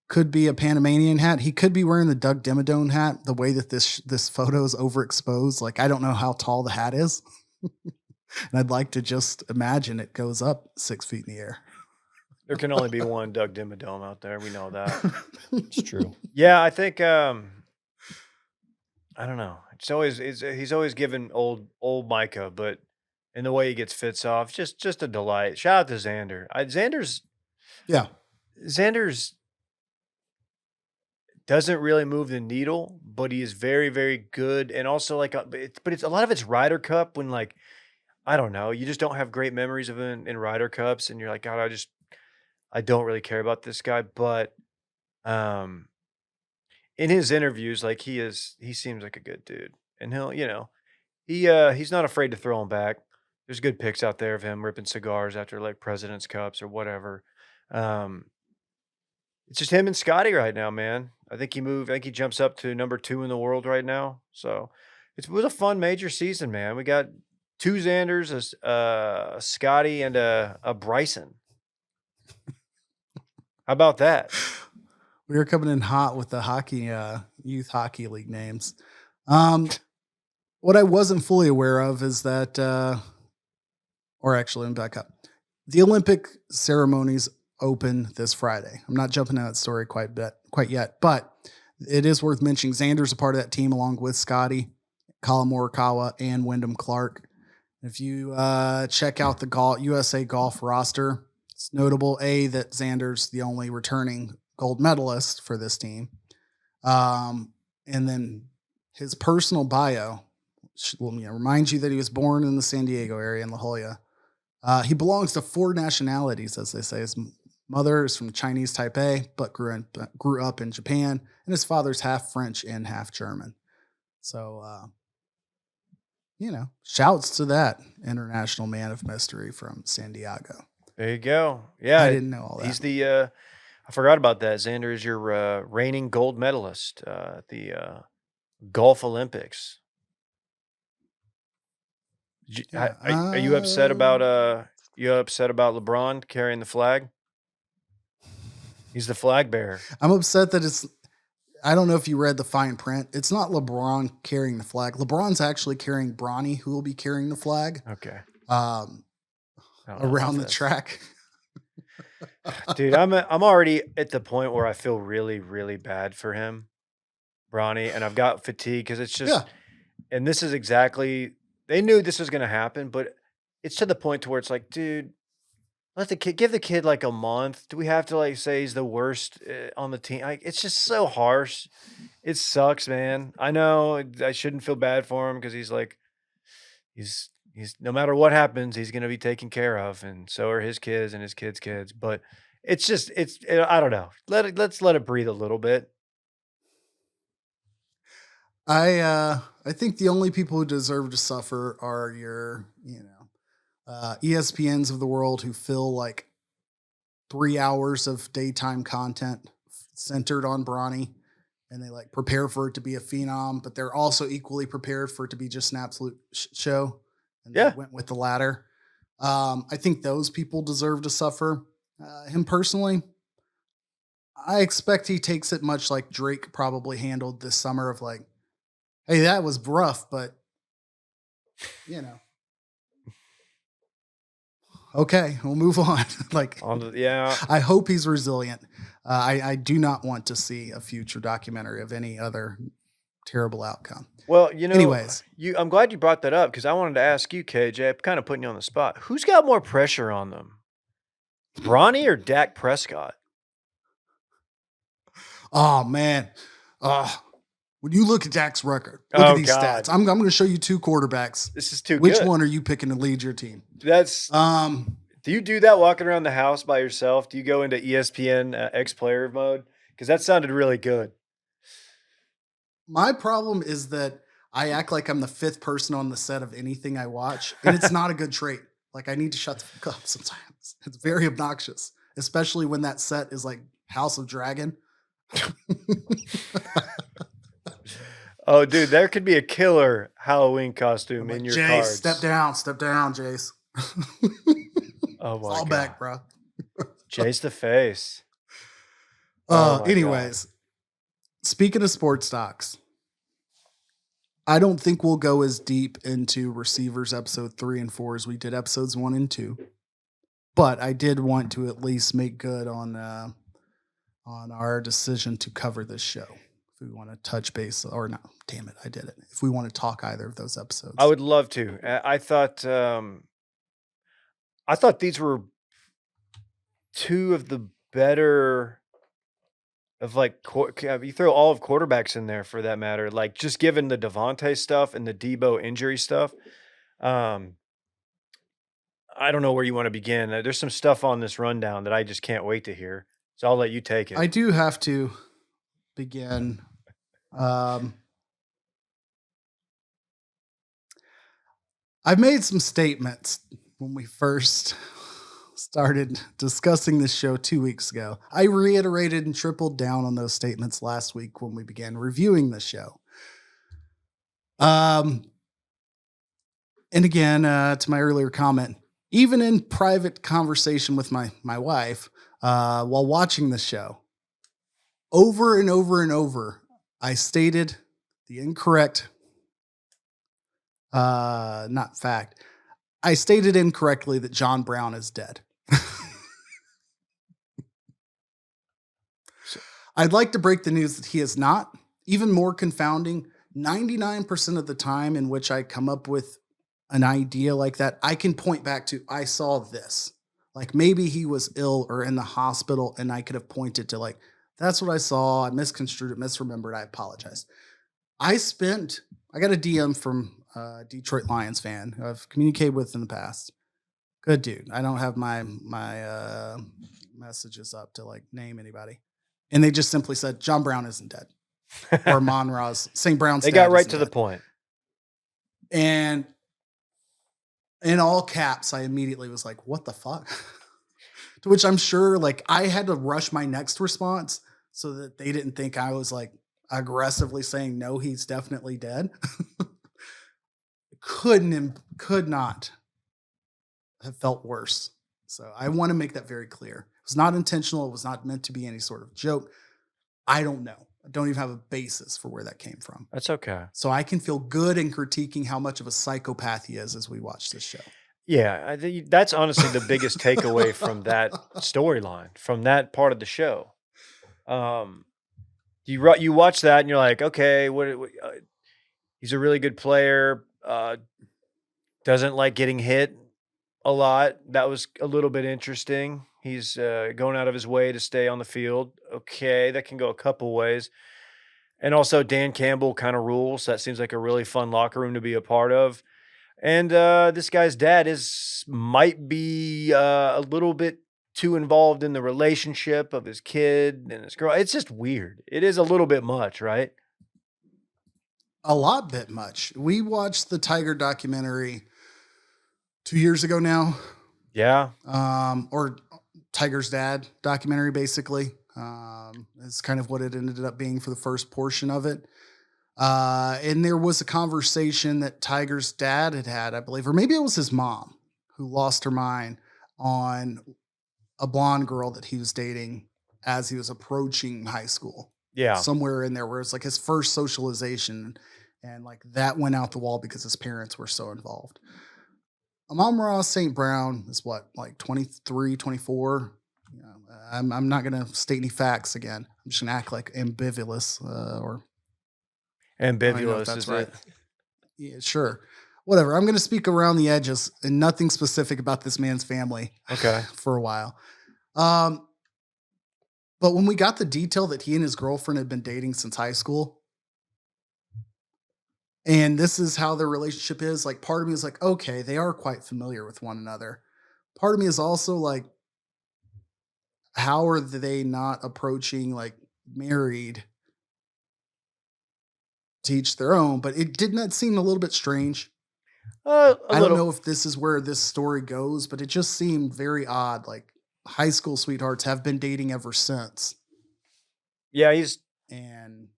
could be a Panamanian hat. He could be wearing the Doug Dimmadome hat, the way that this photo is overexposed. Like, I don't know how tall the hat is. And I'd like to just imagine it goes up 6 feet in the air. There can only be one Doug Dimmadome out there. We know that. It's true. Yeah, I think, I don't know. He's always given old Micah, but and the way he gets fits off, just a delight. Shout out to Xander. Xander's doesn't really move the needle, but he is very, very good. And also but it's a lot of it's Ryder Cup when like, I don't know, you just don't have great memories of him in Ryder Cups. And you're like, God, I don't really care about this guy. But in his interviews, like he seems like a good dude. And he's not afraid to throw him back. There's good pics out there of him ripping cigars after like President's Cups or whatever. It's just him and Scotty right now, man. I think he jumps up to number 2 in the world right now. So it was a fun major season, man. We got 2 Xanders, a Scotty, and a Bryson. How about that? We were coming in hot with the hockey, youth hockey league names. What I wasn't fully aware of is that, or actually, let me back up. The Olympic ceremonies open this Friday. I'm not jumping out that story quite yet, but it is worth mentioning. Xander's a part of that team along with Scotty, Colin Morikawa, and Wyndham Clark. If you check out the USA Golf roster, it's notable, that Xander's the only returning gold medalist for this team. And then his personal bio reminds you that he was born in the San Diego area in La Jolla. He belongs to 4 nationalities, as they say. His mother is from Chinese Taipei, but grew up in Japan, and his father's half French and half German. So, shouts to that international man of mystery from San Diego. There you go. Yeah, I didn't know all that. He's I forgot about that. Xander is your reigning gold medalist at the Golf Olympics. Are you upset about LeBron carrying the flag? He's the flag bearer. I'm upset that I don't know if you read the fine print. It's not LeBron carrying the flag. LeBron's actually carrying Bronny, who will be carrying the flag. Okay. Around the track. Dude, I'm already at the point where I feel really, really bad for him, Bronny, and I've got fatigue because it's Yeah. just, and this is exactly, they knew this was going to happen, but it's to the point to where it's like, dude, let the kid, give the kid like a month. Do we have to like say he's the worst on the team? Like, it's just so harsh. It sucks, man. I know I shouldn't feel bad for him because he's like, he's no matter what happens, he's going to be taken care of, and so are his kids and his kids' kids. But it's just, I don't know. Let's let it breathe a little bit. I think the only people who deserve to suffer are your, ESPNs of the world who fill like 3 hours of daytime content centered on Bronny, and they like prepare for it to be a phenom, but they're also equally prepared for it to be just an absolute show. And they went with the latter. I think those people deserve to suffer. Him personally, I expect he takes it much like Drake probably handled this summer of like, hey, that was rough, but okay, we'll move on. Like, I hope he's resilient. I do not want to see a future documentary of any other terrible outcome. Well, anyways, I'm glad you brought that up because I wanted to ask you, KJ. I'm kind of putting you on the spot. Who's got more pressure on them, Bronny or Dak Prescott? Oh man, when you look at Dak's record, look at these stats. I'm going to show you 2 quarterbacks. This is too Which good. one are you picking to lead your team? That's Do you do that walking around the house by yourself? Do you go into ESPN X player mode? Because that sounded really good. My problem is that I act like I'm the 5th person on the set of anything I watch, and it's not a good trait. Like, I need to shut the fuck up sometimes. It's very obnoxious, especially when that set is like House of Dragon. Oh, dude, there could be a killer Halloween costume in your Jace, cards. step down, Jace. Oh my Fall God. back, bro. Jace the face. Oh my anyways, speaking of sports stocks, I don't think we'll go as deep into receivers episode 3 and 4 as we did episodes 1 and 2. But I did want to at least make good on our decision to cover this show. If we want to touch base, or no, damn it, I did it. If we want to talk either of those episodes, I would love to. I thought these were 2 of the better of like, you throw all of quarterbacks in there for that matter. Like, just given the Davante stuff and the Debo injury stuff, I don't know where you want to begin. There's some stuff on this rundown that I just can't wait to hear. So I'll let you take it. I do have to begin. I've made some statements when we first started discussing this show 2 weeks ago. I reiterated and tripled down on those statements last week when we began reviewing the show. And again, to my earlier comment, even in private conversation with my wife, while watching the show, over and over and over, I stated the incorrect, not fact. I stated incorrectly that John Brown is dead. I'd like to break the news that he is not. Even more confounding, 99% of the time in which I come up with an idea like that, I can point back to, I saw this. Like, maybe he was ill or in the hospital, and I could have pointed to like, that's what I saw. I misconstrued it, misremembered. I apologize. I got a DM from a Detroit Lions fan who I've communicated with in the past. Good dude. I don't have my messages up to like name anybody. And they just simply said, John Brown isn't dead. Or Monroe's St. Brown's They got right to the point. And in all caps, I immediately was like, what the fuck? To which I'm sure like I had to rush my next response so that they didn't think I was like aggressively saying, no, he's definitely dead. Could not have felt worse. So I want to make that very clear. It was not intentional. It was not meant to be any sort of joke. I don't know. I don't even have a basis for where that came from. That's okay. So I can feel good in critiquing how much of a psychopath he is as we watch this show. Yeah, I think that's honestly the biggest takeaway from that storyline, from that part of the show. Um, you watch that and you're like, okay, he's a really good player. Doesn't like getting hit a lot. That was a little bit interesting. He's going out of his way to stay on the field. Okay, that can go a couple ways. And also, Dan Campbell kind of rules. That seems like a really fun locker room to be a part of. And this guy's dad might be a little bit too involved in the relationship of his kid and his girl. It's just weird. It is a little bit much, right? A lot bit much. We watched the Tiger documentary 2 years ago now. Yeah. Or Tiger's dad documentary, basically. It's kind of what it ended up being for the first portion of it. And there was a conversation that Tiger's dad had, I believe, or maybe it was his mom who lost her mind on a blonde girl that he was dating as he was approaching high school. Yeah. Somewhere in there where it's like his first socialization, and like that went out the wall because his parents were so involved. Amon-Ra St. Brown is what, like 23, 24? I'm not going to state any facts again. I'm just going to act like ambiguous or Ambiguous, that's is right. it? Yeah, sure. Whatever. I'm going to speak around the edges and nothing specific about this man's family. Okay. For a while. But when we got the detail that he and his girlfriend had been dating since high school, and this is how their relationship is, like, part of me is like, okay, they are quite familiar with one another. Part of me is also like, how are they not approaching like married to each their own? But didn't that seem a little bit strange? I don't know if this is where this story goes, but it just seemed very odd. Like high school sweethearts have been dating ever since. Yeah, and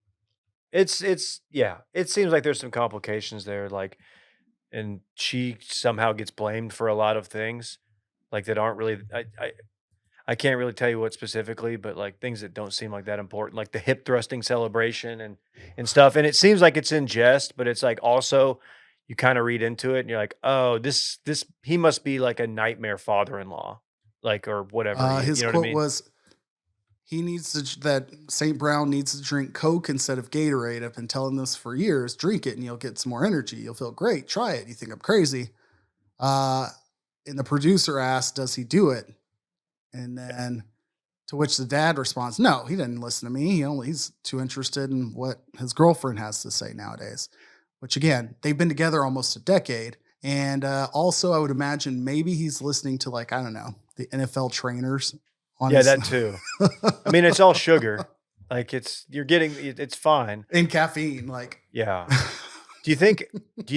yeah. It seems like there's some complications there, like, and she somehow gets blamed for a lot of things, like that aren't really. I can't really tell you what specifically, but like things that don't seem like that important, like the hip thrusting celebration and stuff. And it seems like it's in jest, but it's like also you kind of read into it and you're like, oh, this he must be like a nightmare father-in-law, like, or whatever. his You know what I quote mean? was, he needs that St. Brown needs to drink Coke instead of Gatorade. I've been telling this for years. Drink it and you'll get some more energy. You'll feel great. Try it. You think I'm crazy. And the producer asked, does he do it? And then to which the dad responds, no, he didn't listen to me. He's too interested in what his girlfriend has to say nowadays, which again, they've been together almost a decade. And also I would imagine maybe he's listening to, like, I don't know, the NFL trainers. Yeah, that too. I mean, it's all sugar. Like it's fine. And caffeine, like. Yeah. Do you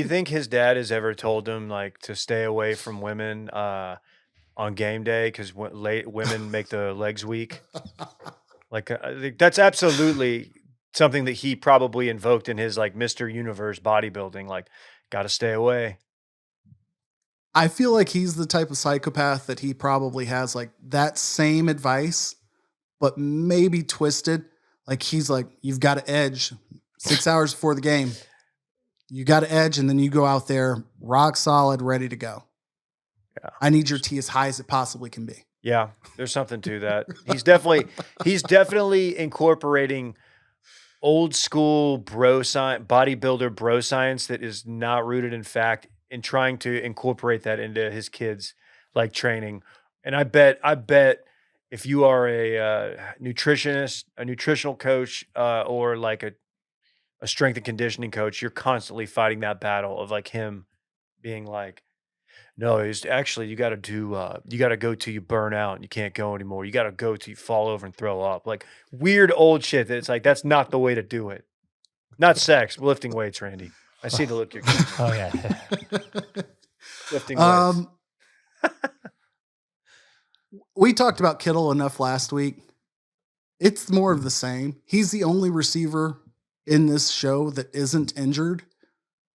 think his dad has ever told him like to stay away from women on game day because women make the legs weak? Like I think that's absolutely something that he probably invoked in his like Mr. Universe bodybuilding. Like, got to stay away. I feel like he's the type of psychopath that he probably has like that same advice, but maybe twisted. Like he's like, you've got to edge 6 hours before the game. You got to edge, and then you go out there rock solid, ready to go. Yeah. I need your tea as high as it possibly can be. Yeah, there's something to that. He's definitely incorporating old school bodybuilder bro science that is not rooted in fact, and trying to incorporate that into his kids' like training. And I bet if you are a nutritionist, a nutritional coach, or like a strength and conditioning coach, you're constantly fighting that battle of like him being like, no, it's actually you got to go till you burn out and you can't go anymore. You got to go till you fall over and throw up. Like weird old shit that it's like that's not the way to do it. Not sex, lifting weights, Randy. I see the look you're giving. Oh yeah. Lifting weights. We talked about Kittle enough last week. It's more of the same. He's the only receiver in this show that isn't injured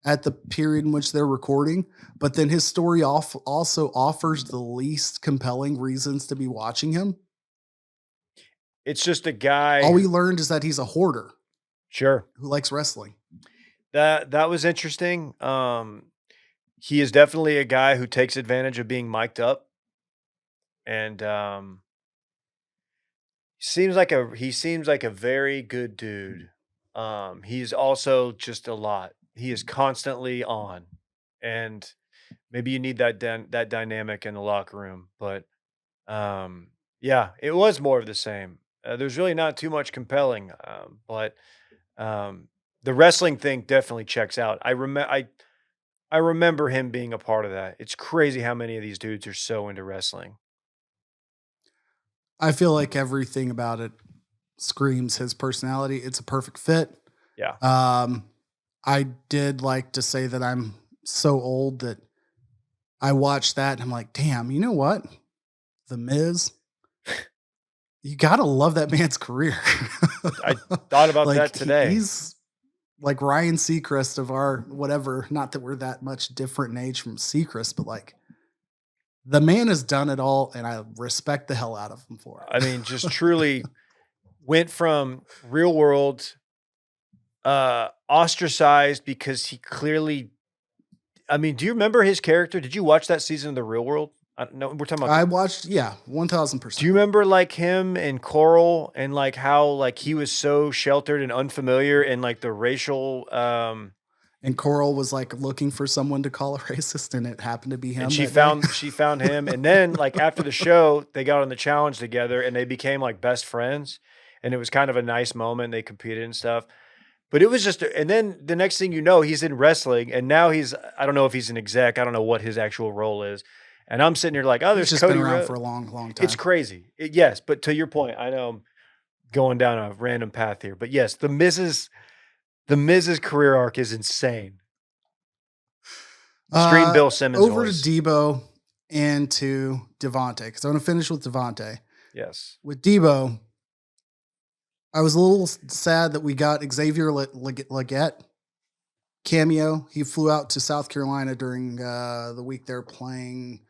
at the period in which they're recording, but then his story also offers the least compelling reasons to be watching him. It's just a guy. All we learned is that he's a hoarder. Sure. Who likes wrestling. That was interesting. he is definitely a guy who takes advantage of being mic'd up, and he seems like a very good dude. He's also just a lot. He is constantly on, and maybe you need that dynamic in the locker room. But yeah, it was more of the same. There's really not too much compelling, but um, the wrestling thing definitely checks out. I remember him being a part of that. It's crazy how many of these dudes are so into wrestling. I feel like everything about it screams his personality. It's a perfect fit. Yeah. I did like to say that I'm so old that I watched that and I'm like, damn, you know what? The Miz, you gotta love that man's career. I thought about that Like today. he's like Ryan Seacrest of our whatever. Not that we're that much different in age from Seacrest, but like the man has done it all, and I respect the hell out of him for it. I mean, just truly went from real world ostracized because he clearly I mean, do you remember his character? Did you watch that season of The Real World? No, we're talking about I watched, yeah, Do 1000%. you remember like him and Coral and like how like he was so sheltered and unfamiliar and like the racial And Coral was like looking for someone to call a racist, and it happened to be him. and That day. she found him and then like after the show they got on the challenge together and they became like best friends and it was kind of a nice moment. They competed and stuff. But it was just and then the next thing you know, he's in wrestling and now I don't know if he's an exec. I don't know what his actual role is. And I'm sitting here like, oh, He's there's just Cody been around Rhodes. for a long, long time. It's crazy. Yes, but to your point, I know I'm going down a random path here. But yes, the Miz's career arc is insane. Stream Bill Simmons over voice. to Debo and to Davante, because I want to finish with Davante. Yes. With Debo, I was a little sad that we got Xavier Leggett cameo. He flew out to South Carolina during the week they're playing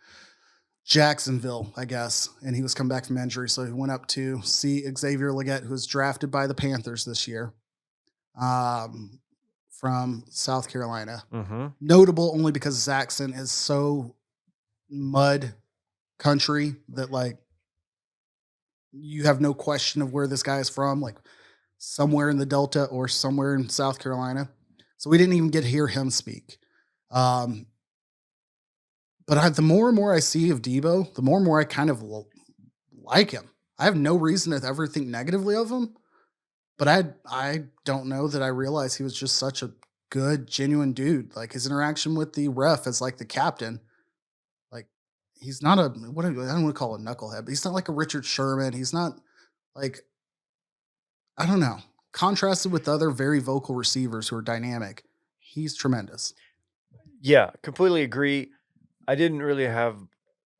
Jacksonville, I guess, and he was coming back from injury, so he went up to see Xavier Leggett, who was drafted by the Panthers this year, from South Carolina. Mm-hmm. Notable only because his accent is so mud country that like you have no question of where this guy is from, like somewhere in the Delta or somewhere in South Carolina. So we didn't even get to hear him speak. But the more and more I see of Debo, the more and more I kind of like him. I have no reason to ever think negatively of him, but I don't know that I realized he was just such a good, genuine dude. Like his interaction with the ref as like the captain, like he's not I don't want to call it a knucklehead, but he's not like a Richard Sherman. He's not like, I don't know. Contrasted with other very vocal receivers who are dynamic, he's tremendous. Yeah, completely agree. I didn't really have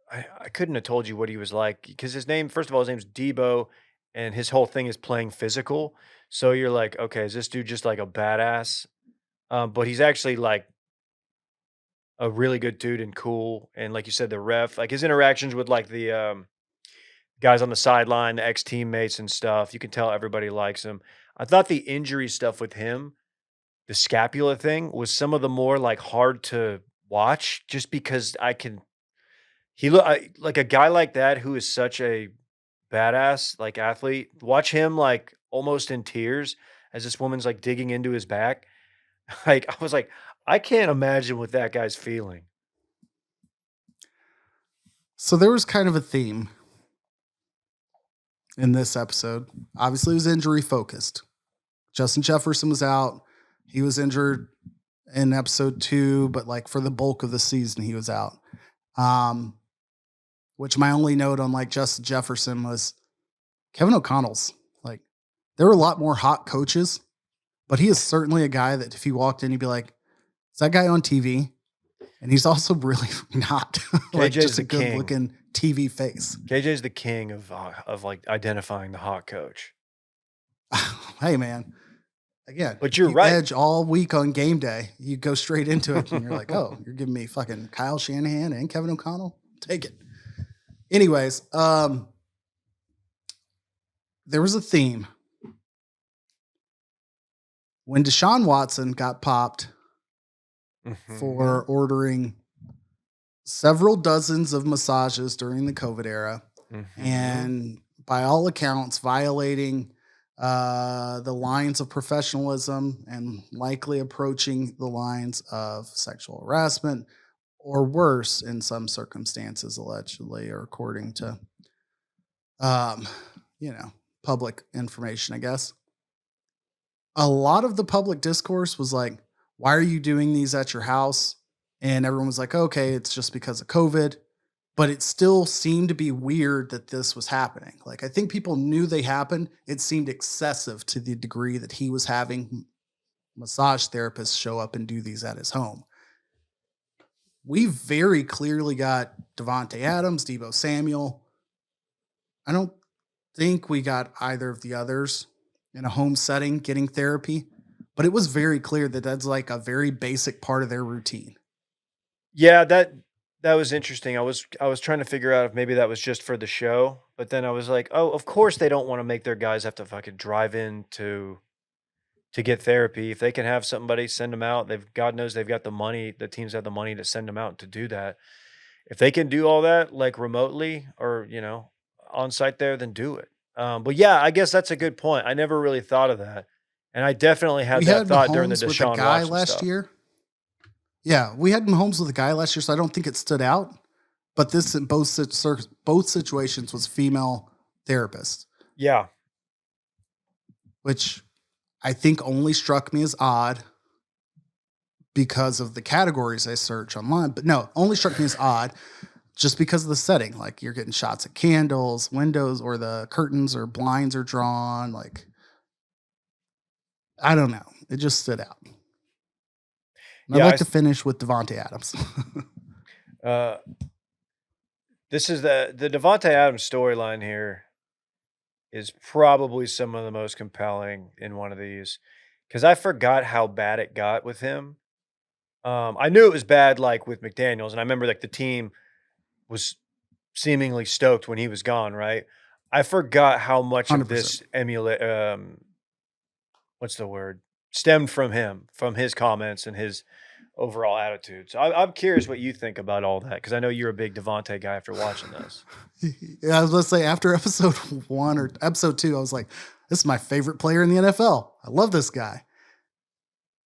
I couldn't have told you what he was like because his name's Debo and his whole thing is playing physical. So you're like, okay, is this dude just like a badass? But he's actually like a really good dude and cool. And like you said, the ref, like his interactions with like the guys on the sideline, the ex teammates and stuff, you can tell everybody likes him. I thought the injury stuff with him, the scapula thing, was some of the more like hard to watch just because like a guy like that who is such a badass like athlete. Watch him like almost in tears as this woman's like digging into his back. Like I was like, I can't imagine what that guy's feeling. So there was kind of a theme in this episode. Obviously, it was injury focused. Justin Jefferson was out. He was injured in episode 2, but like for the bulk of the season, he was out. Which my only note on like Justin Jefferson was Kevin O'Connell's like, there were a lot more hot coaches, but he is certainly a guy that if he walked in, he'd be like, is that guy on TV? And he's also really not like KJ's just the a good king. looking TV face. KJ's the king of like identifying the hot coach. Hey man, again, But you're you right. edge all week on game day. You go straight into it and you're like, oh, you're giving me fucking Kyle Shanahan and Kevin O'Connell? Take it. Anyways, there was a theme. When Deshaun Watson got popped for ordering several dozens of massages during the COVID era, and by all accounts, violating the lines of professionalism and likely approaching the lines of sexual harassment or worse in some circumstances, allegedly, or according to, public information, I guess. A lot of the public discourse was like, why are you doing these at your house? And everyone was like, okay, it's just because of COVID. But it still seemed to be weird that this was happening. Like, I think people knew they happened. It seemed excessive to the degree that he was having massage therapists show up and do these at his home. We very clearly got Davante Adams, Deebo Samuel. I don't think we got either of the others in a home setting getting therapy, but it was very clear that that's like a very basic part of their routine. Yeah, that was interesting. I was trying to figure out if maybe that was just for the show, but then I was like, oh, of course they don't want to make their guys have to fucking drive in to get therapy. If they can have somebody send them out, God knows they've got the money. The teams have the money to send them out to do that. If they can do all that like remotely or on site there, then do it. But yeah, I guess that's a good point. I never really thought of that, and I definitely had We that had thought during the Mahomes with a Deshaun guy Watson last stuff. year. Yeah, we had Mahomes with a guy last year, so I don't think it stood out. But this in both situations was female therapist, Yeah, which I think only struck me as odd because of the categories I search online. But no, only struck me as odd just because of the setting. Like, you're getting shots at candles, windows, or the curtains or blinds are drawn. Like, I don't know. It just stood out. And Yeah, I'd like to finish with Davante Adams. this is the Davante Adams storyline here is probably some of the most compelling in one of these because I forgot how bad it got with him. I knew it was bad, like with McDaniels, and I remember like the team was seemingly stoked when he was gone. Right? I forgot how much of 100%. this what's the word? Stemmed from him, from his comments and his overall attitude. So I'm curious what you think about all that because I know you're a big Davante guy after watching this. Yeah, I was going to say, after episode 1 or episode 2, I was like, this is my favorite player in the NFL. I love this guy.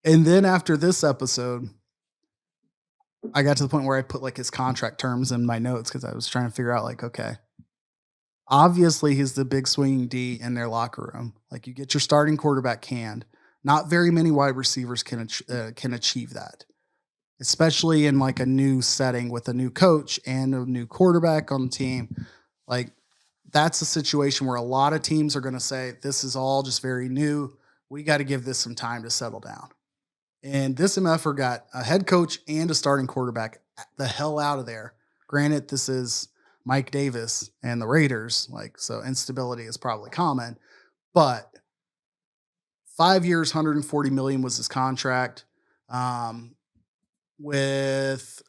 And then after this episode, I got to the point where I put like his contract terms in my notes because I was trying to figure out, like, okay, obviously he's the big swinging D in their locker room. Like, you get your starting quarterback canned. Not very many wide receivers can achieve that, especially in like a new setting with a new coach and a new quarterback on the team. Like, that's a situation where a lot of teams are going to say, this is all just very new. We got to give this some time to settle down. And this MFR got a head coach and a starting quarterback the hell out of there. Granted, this is Mike Davis and the Raiders, like, so instability is probably common, but 5 years, $140 million was his contract. With,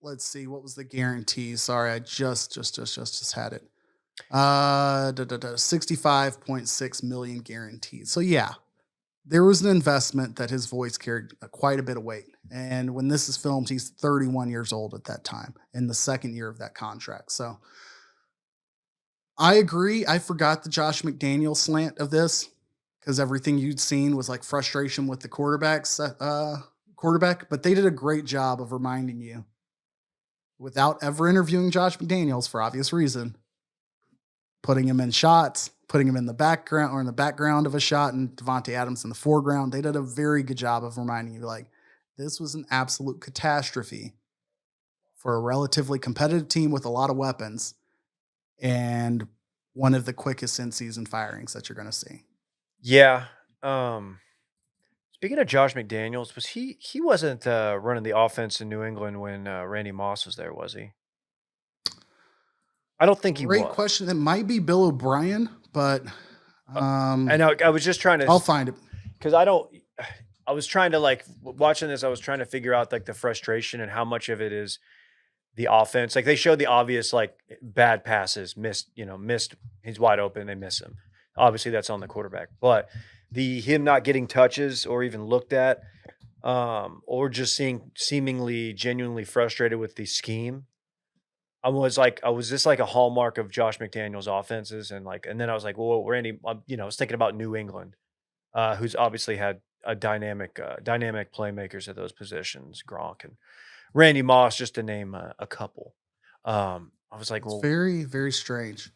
let's see, what was the guarantee? Sorry, I just had it. 65.6 million guaranteed. So yeah, there was an investment that his voice carried quite a bit of weight. And when this is filmed, he's 31 years old at that time in the second year of that contract. So I agree. I forgot the Josh McDaniel slant of this because everything you'd seen was like frustration with the quarterback, but they did a great job of reminding you, without ever interviewing Josh McDaniels for obvious reason, putting him in shots, putting him in the background or in the background of a shot, and Davante Adams in the foreground. They did a very good job of reminding you, like, this was an absolute catastrophe for a relatively competitive team with a lot of weapons and one of the quickest in-season firings that you're going to see. Yeah. Speaking of Josh McDaniels, was he wasn't running the offense in New England when Randy Moss was there, was he? I don't think he was. Great question. It might be Bill O'Brien, but and I was just trying to. I'll find it because I was trying to, like, watching this. I was trying to figure out like the frustration and how much of it is the offense. Like, they showed the obvious, like, bad passes, missed. He's wide open, they miss him. Obviously, that's on the quarterback, but him not getting touches or even looked at. or just seemingly genuinely frustrated with the scheme. Was this like a hallmark of Josh McDaniels' offenses? And then I was like, well, Randy, I was thinking about New England, who's obviously had a dynamic playmakers at those positions, Gronk and Randy Moss, just to name a couple. I was like, It's well, very, very strange.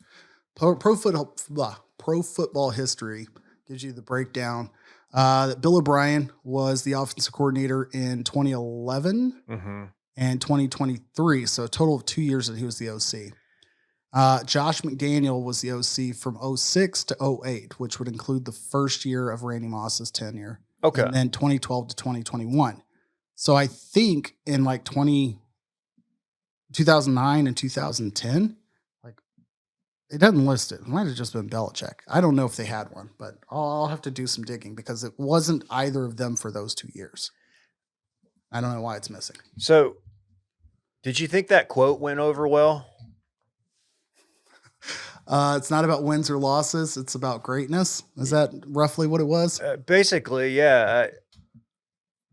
Pro football history gives you the breakdown that Bill O'Brien was the offensive coordinator in 2011 and 2023. So a total of 2 years that he was the OC. Josh McDaniel was the OC from 06 to 08, which would include the first year of Randy Moss's tenure. Okay. And then 2012 to 2021. So I think in like 2009 and 2010, like it doesn't list it. It might have just been Belichick. I don't know if they had one, but I'll have to do some digging because it wasn't either of them for those 2 years. I don't know why it's missing. So did you think that quote went over well? It's not about wins or losses. It's about greatness. Is that roughly what it was? Basically, yeah.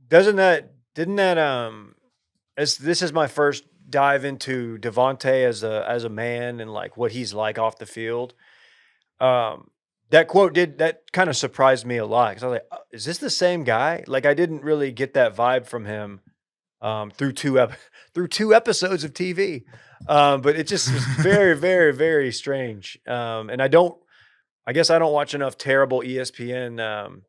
This is my first dive into Davante as a man and like what he's like off the field. That quote that kind of surprised me a lot because I was like, is this the same guy? Like I didn't really get that vibe from him through two episodes of TV. But it just was very, very, very strange. And I guess I don't watch enough terrible ESPN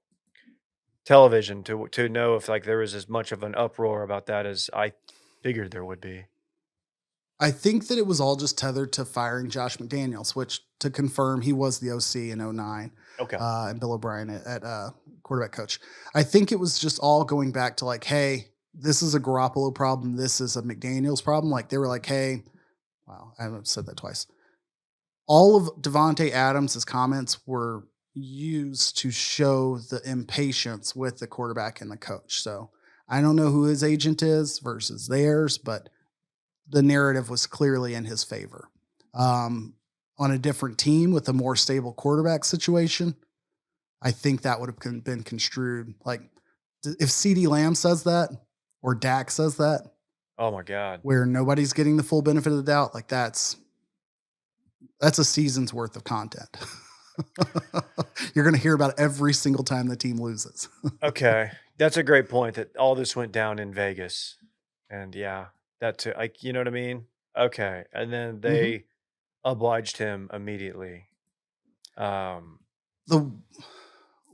television to know if like there was as much of an uproar about that as I figured there would be. I think that it was all just tethered to firing Josh McDaniels, which to confirm he was the OC in 09. Okay. And Bill O'Brien at quarterback coach. I think it was just all going back to like, hey, this is a Garoppolo problem. This is a McDaniels problem. Like they were like, hey, wow, I haven't said that twice. All of Davante Adams' comments were used to show the impatience with the quarterback and the coach. So I don't know who his agent is versus theirs, but the narrative was clearly in his favor. On a different team with a more stable quarterback situation, I think that would have been construed like if CeeDee Lamb says that or Dak says that. Oh my God. Where nobody's getting the full benefit of the doubt, like that's a season's worth of content. You're going to hear about it every single time the team loses. Okay. That's a great point that all this went down in Vegas. And yeah, that too. Like, you know what I mean? Okay. And then they obliged him immediately. The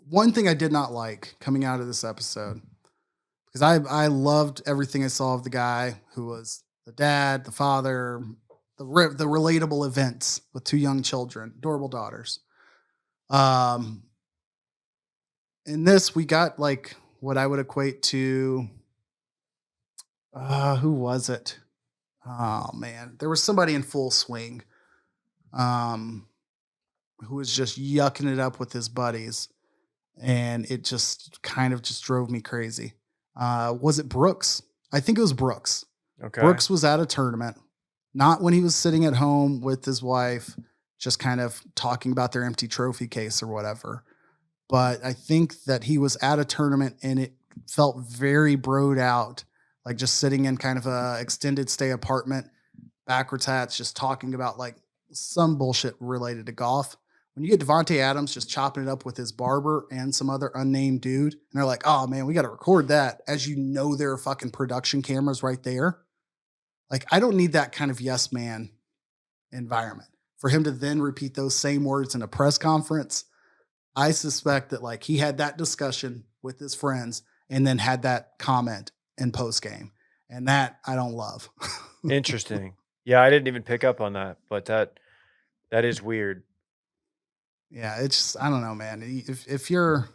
one thing I did not like coming out of this episode, because I loved everything I saw of the guy who was the dad, the father, the relatable events with 2 young children, adorable daughters. In this, we got like what I would equate to, who was it? Oh man, there was somebody in full swing, who was just yucking it up with his buddies, and it just kind of just drove me crazy. Was it Brooks? I think it was Brooks. Okay. Brooks was at a tournament, not when he was sitting at home with his wife, just kind of talking about their empty trophy case or whatever. But I think that he was at a tournament and it felt very broed out, like just sitting in kind of a extended stay apartment, backwards hats, just talking about like some bullshit related to golf. When you get Davante Adams just chopping it up with his barber and some other unnamed dude, and they're like, oh man, we got to record that. As you know, there are fucking production cameras right there. Like, I don't need that kind of yes man environment. For him to then repeat those same words in a press conference, I suspect that like he had that discussion with his friends and then had that comment in post game. And that I don't love. Interesting. Yeah, I didn't even pick up on that, but that is weird. Yeah, it's just, I don't know, man. If you're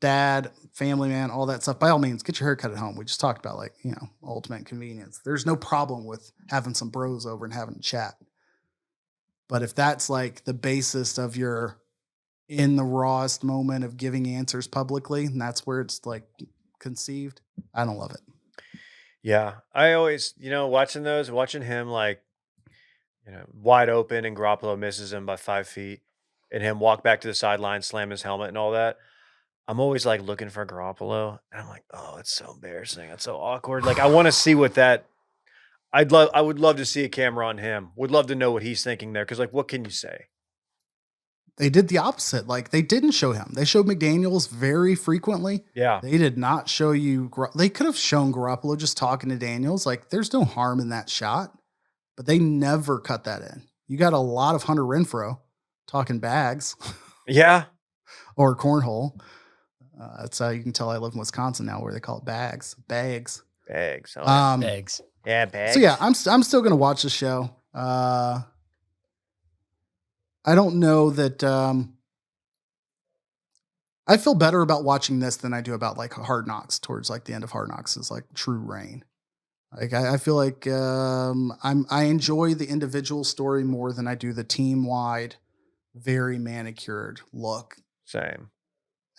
dad, family man, all that stuff, by all means, get your hair cut at home. We just talked about like, ultimate convenience. There's no problem with having some bros over and having a chat. But if that's like the basis of your in the rawest moment of giving answers publicly, and that's where it's like conceived, I don't love it. Yeah. I always, watching him like, wide open and Garoppolo misses him by 5 feet and him walk back to the sideline, slam his helmet and all that. I'm always like looking for Garoppolo, and I'm like, oh, it's so embarrassing. It's so awkward. Like I want to see what that. I would love to see a camera on him. Would love to know what he's thinking there. Because like, what can you say? They did the opposite. Like they didn't show him. They showed McDaniels very frequently. Yeah. They did not show you. They could have shown Garoppolo just talking to Daniels. Like there's no harm in that shot, but they never cut that in. You got a lot of Hunter Renfro talking bags Yeah. or cornhole. That's how you can tell I live in Wisconsin now, where they call it bags. Bags. Oh, Eggs. yeah, bags. So yeah, I'm still gonna watch the show. I don't know that. I feel better about watching this than I do about like Hard Knocks. Towards like the end of Hard Knocks is like true reign. Like I feel like I enjoy the individual story more than I do the team wide, very manicured look Same.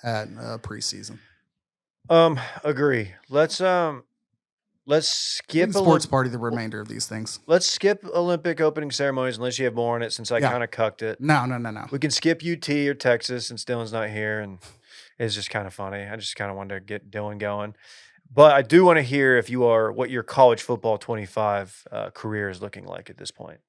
at preseason. Agree. Let's skip Sports party the remainder of these things. Let's skip Olympic opening ceremonies unless you have more on it, since I Yeah. kind of cucked it. No. We can skip UT or Texas since Dylan's not here, and it's just kind of funny. I just kind of wanted to get Dylan going. But I do want to hear what your college football 25 career is looking like at this point.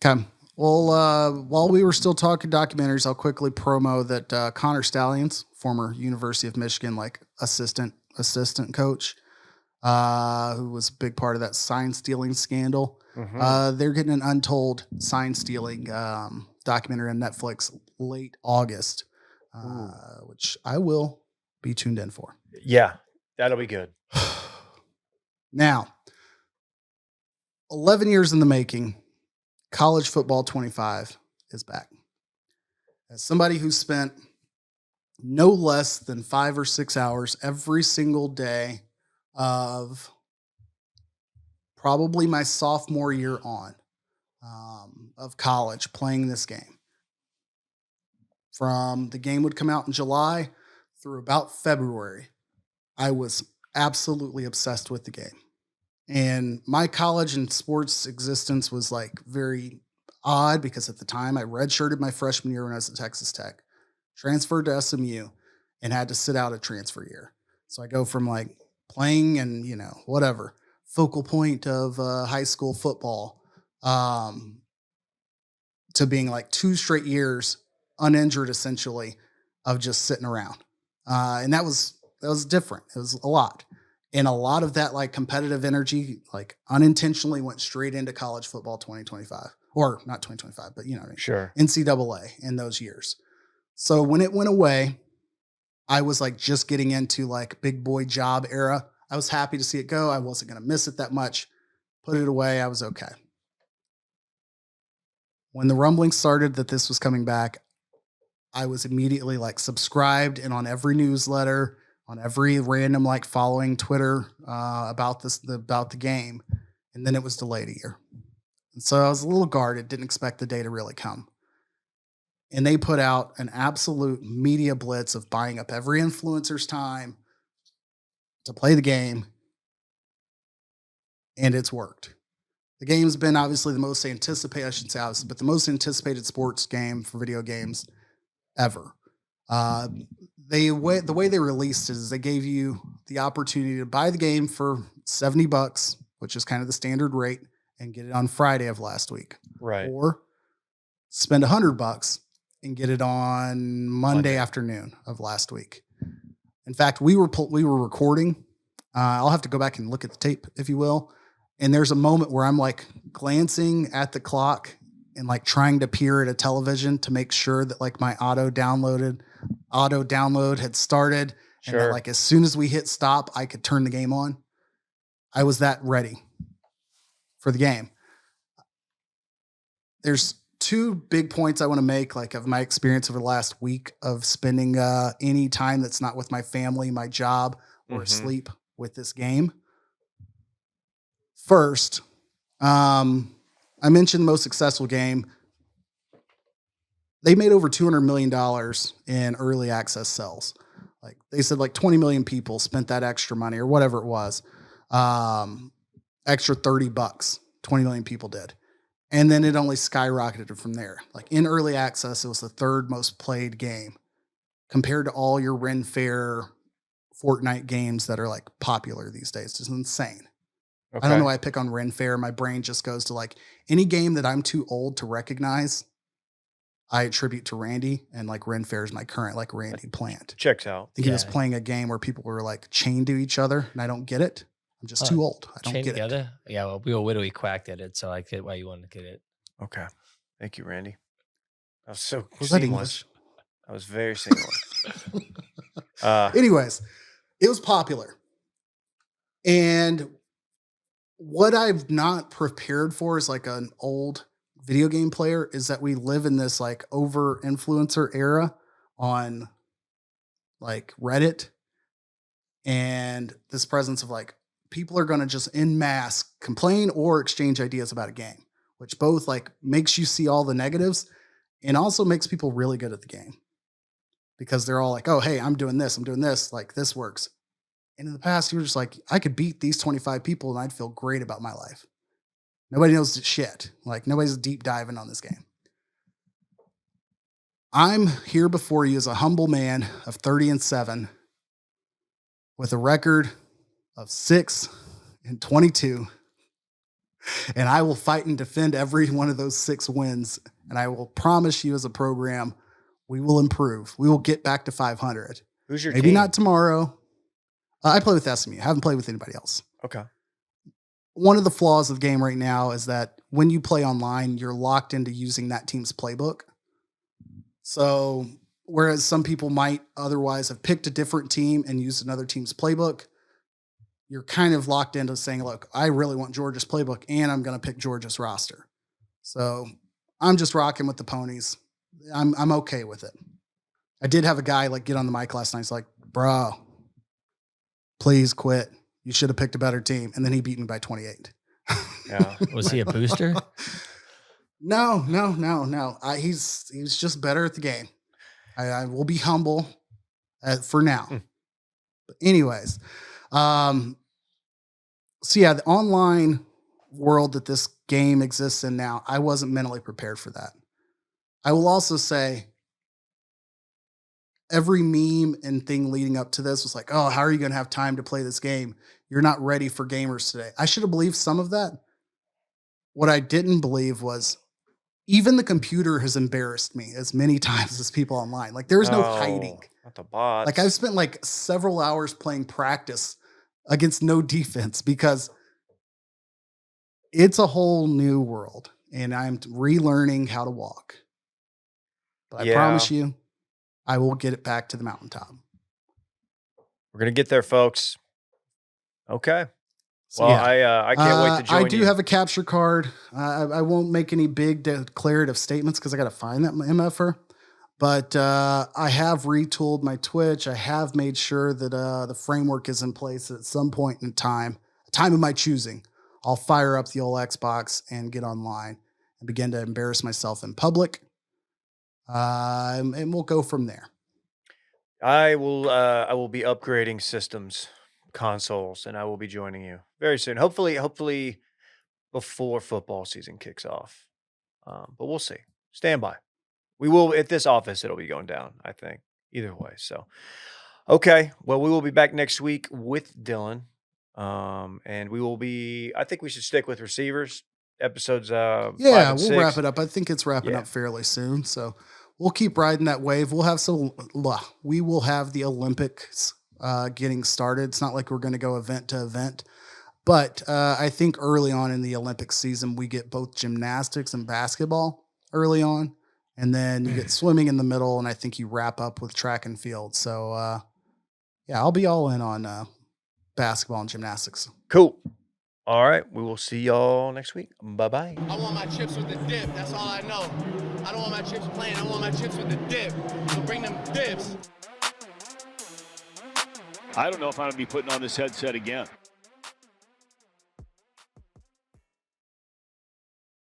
Okay. Well, while we were still talking documentaries, I'll quickly promo that Connor Stallions, former University of Michigan, like assistant coach, who was a big part of that sign stealing scandal. Mhm. They're getting an untold sign stealing documentary on Netflix late August, which I will be tuned in for. Yeah, that'll be good. Now, 11 years in the making, college football 25 is back. As somebody who spent no less than 5 or 6 hours every single day of probably my sophomore year on of college playing this game. From the game would come out in July through about February, I was absolutely obsessed with the game. And my college and sports existence was like very odd because at the time I redshirted my freshman year when I was at Texas Tech, transferred to SMU, and had to sit out a transfer year. So I go from like playing and, whatever, focal point of high school football to being like 2 straight years uninjured, essentially, of just sitting around. And that was different. It was a lot. And a lot of that like competitive energy, like unintentionally went straight into college football 2025, or not 2025, but you know what I mean? Sure. NCAA in those years. So when it went away, I was like just getting into like big boy job era. I was happy to see it go. I wasn't going to miss it that much. Put it away. I was okay. When the rumbling started that this was coming back, I was immediately like subscribed and on every newsletter, on every random like following Twitter about the game, and then it was delayed a year. And so I was a little guarded, didn't expect the day to really come. And they put out an absolute media blitz of buying up every influencer's time to play the game, and it's worked. The game's been obviously the most anticipated, I shouldn't say obviously, but the most anticipated sports game for video games ever. The way they released it is they gave you the opportunity to buy the game for $70, which is kind of the standard rate, and get it on Friday of last week. Right. Or spend $100 and get it on Monday afternoon of last week. In fact, we were recording. I'll have to go back and look at the tape, if you will. And there's a moment where I'm like glancing at the clock and like trying to peer at a television to make sure that like my auto download had started. Sure. And that like as soon as we hit stop, I could turn the game on. I was that ready for the game. There's 2 big points I want to make, like of my experience over the last week of spending any time that's not with my family, my job, or sleep with this game. First, I mentioned the most successful game. They made over $200 million in early access sales. Like they said, like 20 million people spent that extra money or whatever it was. Extra $30, 20 million people did. And then it only skyrocketed from there. Like in early access, it was the 3rd most played game compared to all your Ren Fair Fortnite games that are like popular these days. It's insane. Okay. I don't know why I pick on Ren Fair. My brain just goes to like any game that I'm too old to recognize. I attribute to Randy, and like Ren Fair is my current like Randy plant. Checks out. I think he was playing a game where people were like chained to each other, and I don't get it. I'm just too old. I don't get together? it. Yeah, well, we were literally quacked at it, so I get why you wanted to get it. Okay. Thank you, Randy. That was so Was that seamless. That was very seamless. Anyways, it was popular. And what I've not prepared for is like an old video game player is that we live in this like over influencer era on like Reddit, and this presence of like people are going to just en masse complain or exchange ideas about a game, which both like makes you see all the negatives and also makes people really good at the game because they're all like, oh, hey, I'm doing this, like this works. And in the past, you were just like, I could beat these 25 people and I'd feel great about my life. Nobody knows shit. Like nobody's deep diving on this game. I'm here before you as a humble man of 30-7 with a record of 6-22. And I will fight and defend every one of those 6 wins. And I will promise you as a program, we will improve. We will get back to 500. Who's your Maybe team? not tomorrow. I play with SMU. I haven't played with anybody else. Okay. One of the flaws of the game right now is that when you play online, you're locked into using that team's playbook. So whereas some people might otherwise have picked a different team and used another team's playbook, you're kind of locked into saying, look, I really want Georgia's playbook and I'm going to pick Georgia's roster. So I'm just rocking with the ponies. I'm okay with it. I did have a guy like get on the mic last night. He's like, bro, please quit. You should have picked a better team. And then he beat me by 28. Yeah. Was he a booster? No. He's just better at the game. I will be humble for now. But anyways, so yeah, the online world that this game exists in now, I wasn't mentally prepared for that. I will also say every meme and thing leading up to this was like, oh, how are you going to have time to play this game? You're not ready for gamers today. I should have believed some of that. What I didn't believe was even the computer has embarrassed me as many times as people online. Like there's no hiding. Not the bots. Like I've spent like several hours playing practice against no defense because it's a whole new world and I'm relearning how to walk. But I promise you, I will get it back to the mountaintop. We're going to get there, folks. Okay. So, well, yeah. I can't wait to join you. I do have a capture card. I won't make any big declarative statements because I got to find that MFer. But I have retooled my Twitch. I have made sure that the framework is in place at some point in time, a time of my choosing. I'll fire up the old Xbox and get online and begin to embarrass myself in public. And we'll go from there. I will be upgrading systems, consoles, and I will be joining you very soon. Hopefully before football season kicks off. But we'll see. Stand by. We will at this office. It'll be going down, I think. Either way. So, okay. Well, we will be back next week with Dylan. And we will be. I think we should stick with receivers. Episodes. 5 and we'll 6. wrap it up. I think it's wrapping up fairly soon. So we'll keep riding that wave. We will have the Olympics getting started. It's not like we're going to go event to event, but I think early on in the Olympic season, we get both gymnastics and basketball early on, and then you get swimming in the middle, and I think you wrap up with track and field. So I'll be all in on basketball and gymnastics. Cool. All right. We will see y'all next week. Bye-bye. I want my chips with the dip. That's all I know. I don't want my chips plain. I want my chips with the dip. So bring them dips. I don't know if I'm going to be putting on this headset again.